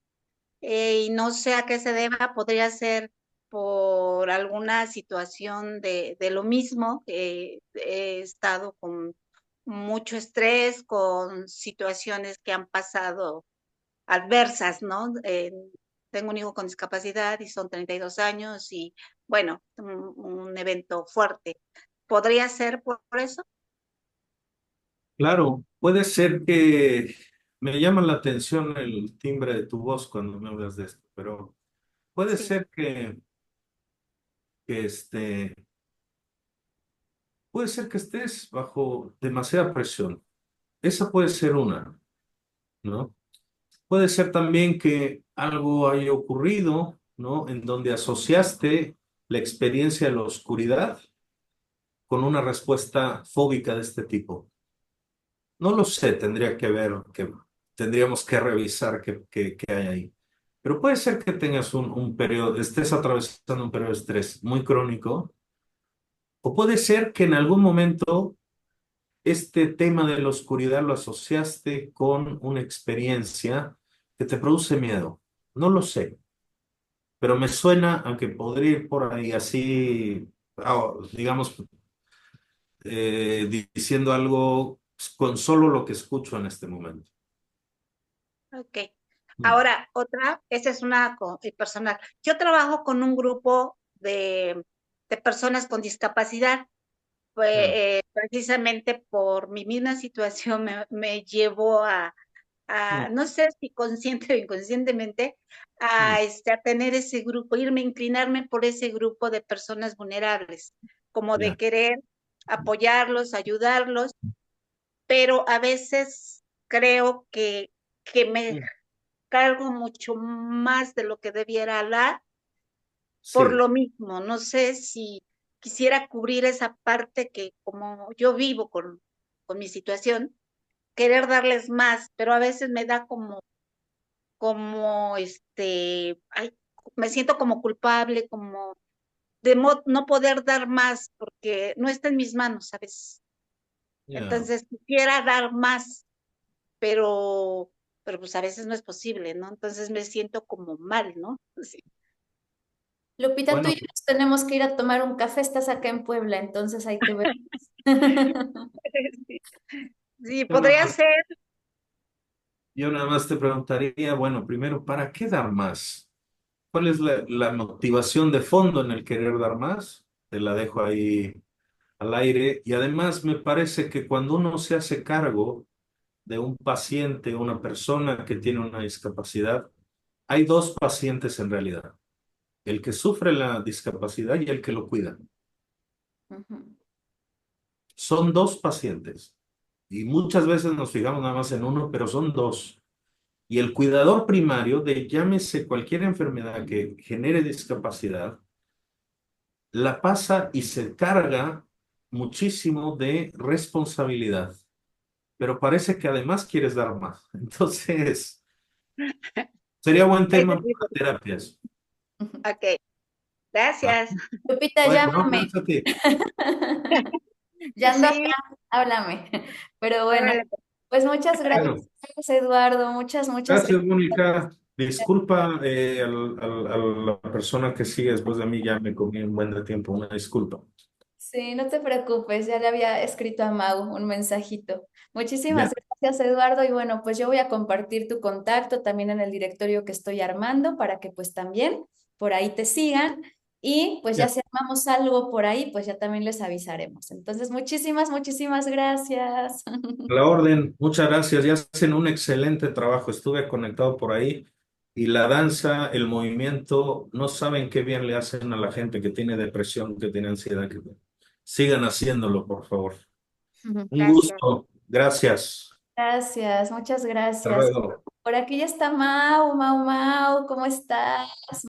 Speaker 6: Y no sé a qué se deba, podría ser por alguna situación de lo mismo, que he estado con mucho estrés, con situaciones que han pasado adversas, ¿no? Tengo un hijo con discapacidad y son 32 años y bueno, un evento fuerte. ¿Podría ser por eso?
Speaker 2: claro, puede ser que me llama la atención el timbre de tu voz cuando me hablas de esto, pero puede
Speaker 6: Sí.
Speaker 2: ser que puede ser que estés bajo demasiada presión. Esa puede ser una, ¿no? Puede ser también que algo haya ocurrido, ¿no? En donde asociaste la experiencia de la oscuridad con una respuesta fóbica de este tipo. No lo sé, tendría que ver, tendríamos que revisar qué hay ahí. Pero puede ser que tengas un periodo, estés atravesando un periodo de estrés muy crónico, o puede ser que en algún momento este tema de la oscuridad lo asociaste con una experiencia que te produce miedo. No lo sé, pero me suena, aunque podría ir por ahí así, digamos, diciendo algo con solo lo que escucho en este momento.
Speaker 6: Ok.
Speaker 2: Mm,
Speaker 6: Ahora, otra, esa es una personal. Yo trabajo con un grupo de personas con discapacidad. Pues
Speaker 2: ya,
Speaker 6: precisamente por mi misma situación me llevó
Speaker 2: mm,
Speaker 6: no sé si consciente o inconscientemente,
Speaker 2: mm,
Speaker 6: a tener ese grupo, inclinarme por ese grupo de personas vulnerables, como de
Speaker 2: ya,
Speaker 6: querer apoyarlos, ayudarlos, pero a veces creo que me
Speaker 2: mm,
Speaker 6: cargo mucho más de lo que debiera hablar por
Speaker 2: sí,
Speaker 6: lo mismo. No sé si quisiera cubrir esa parte que como yo vivo con mi situación, querer darles más, pero a veces me da ay, me siento como culpable, como de no poder dar más porque no está en mis manos, ¿sabes?
Speaker 2: ya.
Speaker 6: Entonces quisiera dar más, pero pues a veces no es posible, ¿no? Entonces me siento como mal, ¿no? Sí.
Speaker 1: Lupita, tú y
Speaker 2: Bueno,
Speaker 1: yo nos tenemos que ir a tomar un café, estás acá en Puebla, entonces hay que ver.
Speaker 6: Sí, sí,
Speaker 2: yo nada
Speaker 6: podría
Speaker 2: más,
Speaker 6: ser.
Speaker 2: yo nada más te preguntaría, bueno, primero, ¿para qué dar más? ¿Cuál es la motivación de fondo en el querer dar más? Te la dejo ahí al aire. Y además me parece que cuando uno se hace cargo de un paciente, una persona que tiene una discapacidad, hay dos pacientes en realidad, el que sufre la discapacidad y el que lo cuida.
Speaker 1: Ujú.
Speaker 2: Son dos pacientes. Y muchas veces nos fijamos nada más en uno, pero son dos. Y el cuidador primario de llámese cualquier enfermedad que genere discapacidad, la pasa y se carga muchísimo de responsabilidad, pero parece que además quieres dar más. Entonces, sería buen
Speaker 6: Ese
Speaker 2: tema
Speaker 6: tipo.
Speaker 2: para terapias.
Speaker 6: Ok,
Speaker 2: Ah,
Speaker 6: gracias.
Speaker 1: Lupita,
Speaker 2: bueno, no,
Speaker 1: llámame.
Speaker 2: gracias a ti.
Speaker 1: Ya ando acá,
Speaker 6: Sí,
Speaker 1: háblame. Pero bueno,
Speaker 6: órale,
Speaker 1: pues muchas gracias,
Speaker 2: Bueno,
Speaker 1: Eduardo. Muchas
Speaker 2: gracias,
Speaker 1: gracias.
Speaker 2: Mónica. Disculpa a la persona que sigue después de mí, ya me comí un buen de tiempo, una disculpa.
Speaker 1: Sí, no te preocupes, ya le había escrito a Mau un mensajito. Muchísimas
Speaker 2: Ya,
Speaker 1: gracias, Eduardo. Y bueno, pues yo voy a compartir tu contacto también en el directorio que estoy armando para que pues también por ahí te sigan. Y pues ya
Speaker 2: ya.
Speaker 1: si armamos algo por ahí, pues ya también les avisaremos. Entonces, muchísimas gracias.
Speaker 2: A la orden, muchas gracias. Ya hacen un excelente trabajo. Estuve conectado por ahí y la danza, el movimiento, no saben qué bien le hacen a la gente que tiene depresión, que tiene ansiedad. Sigan haciéndolo, por favor. Un
Speaker 6: gracias.
Speaker 2: gusto. Gracias.
Speaker 1: Gracias, muchas
Speaker 2: Hasta
Speaker 1: gracias.
Speaker 2: luego.
Speaker 1: Por aquí ya está Mau, ¿cómo estás?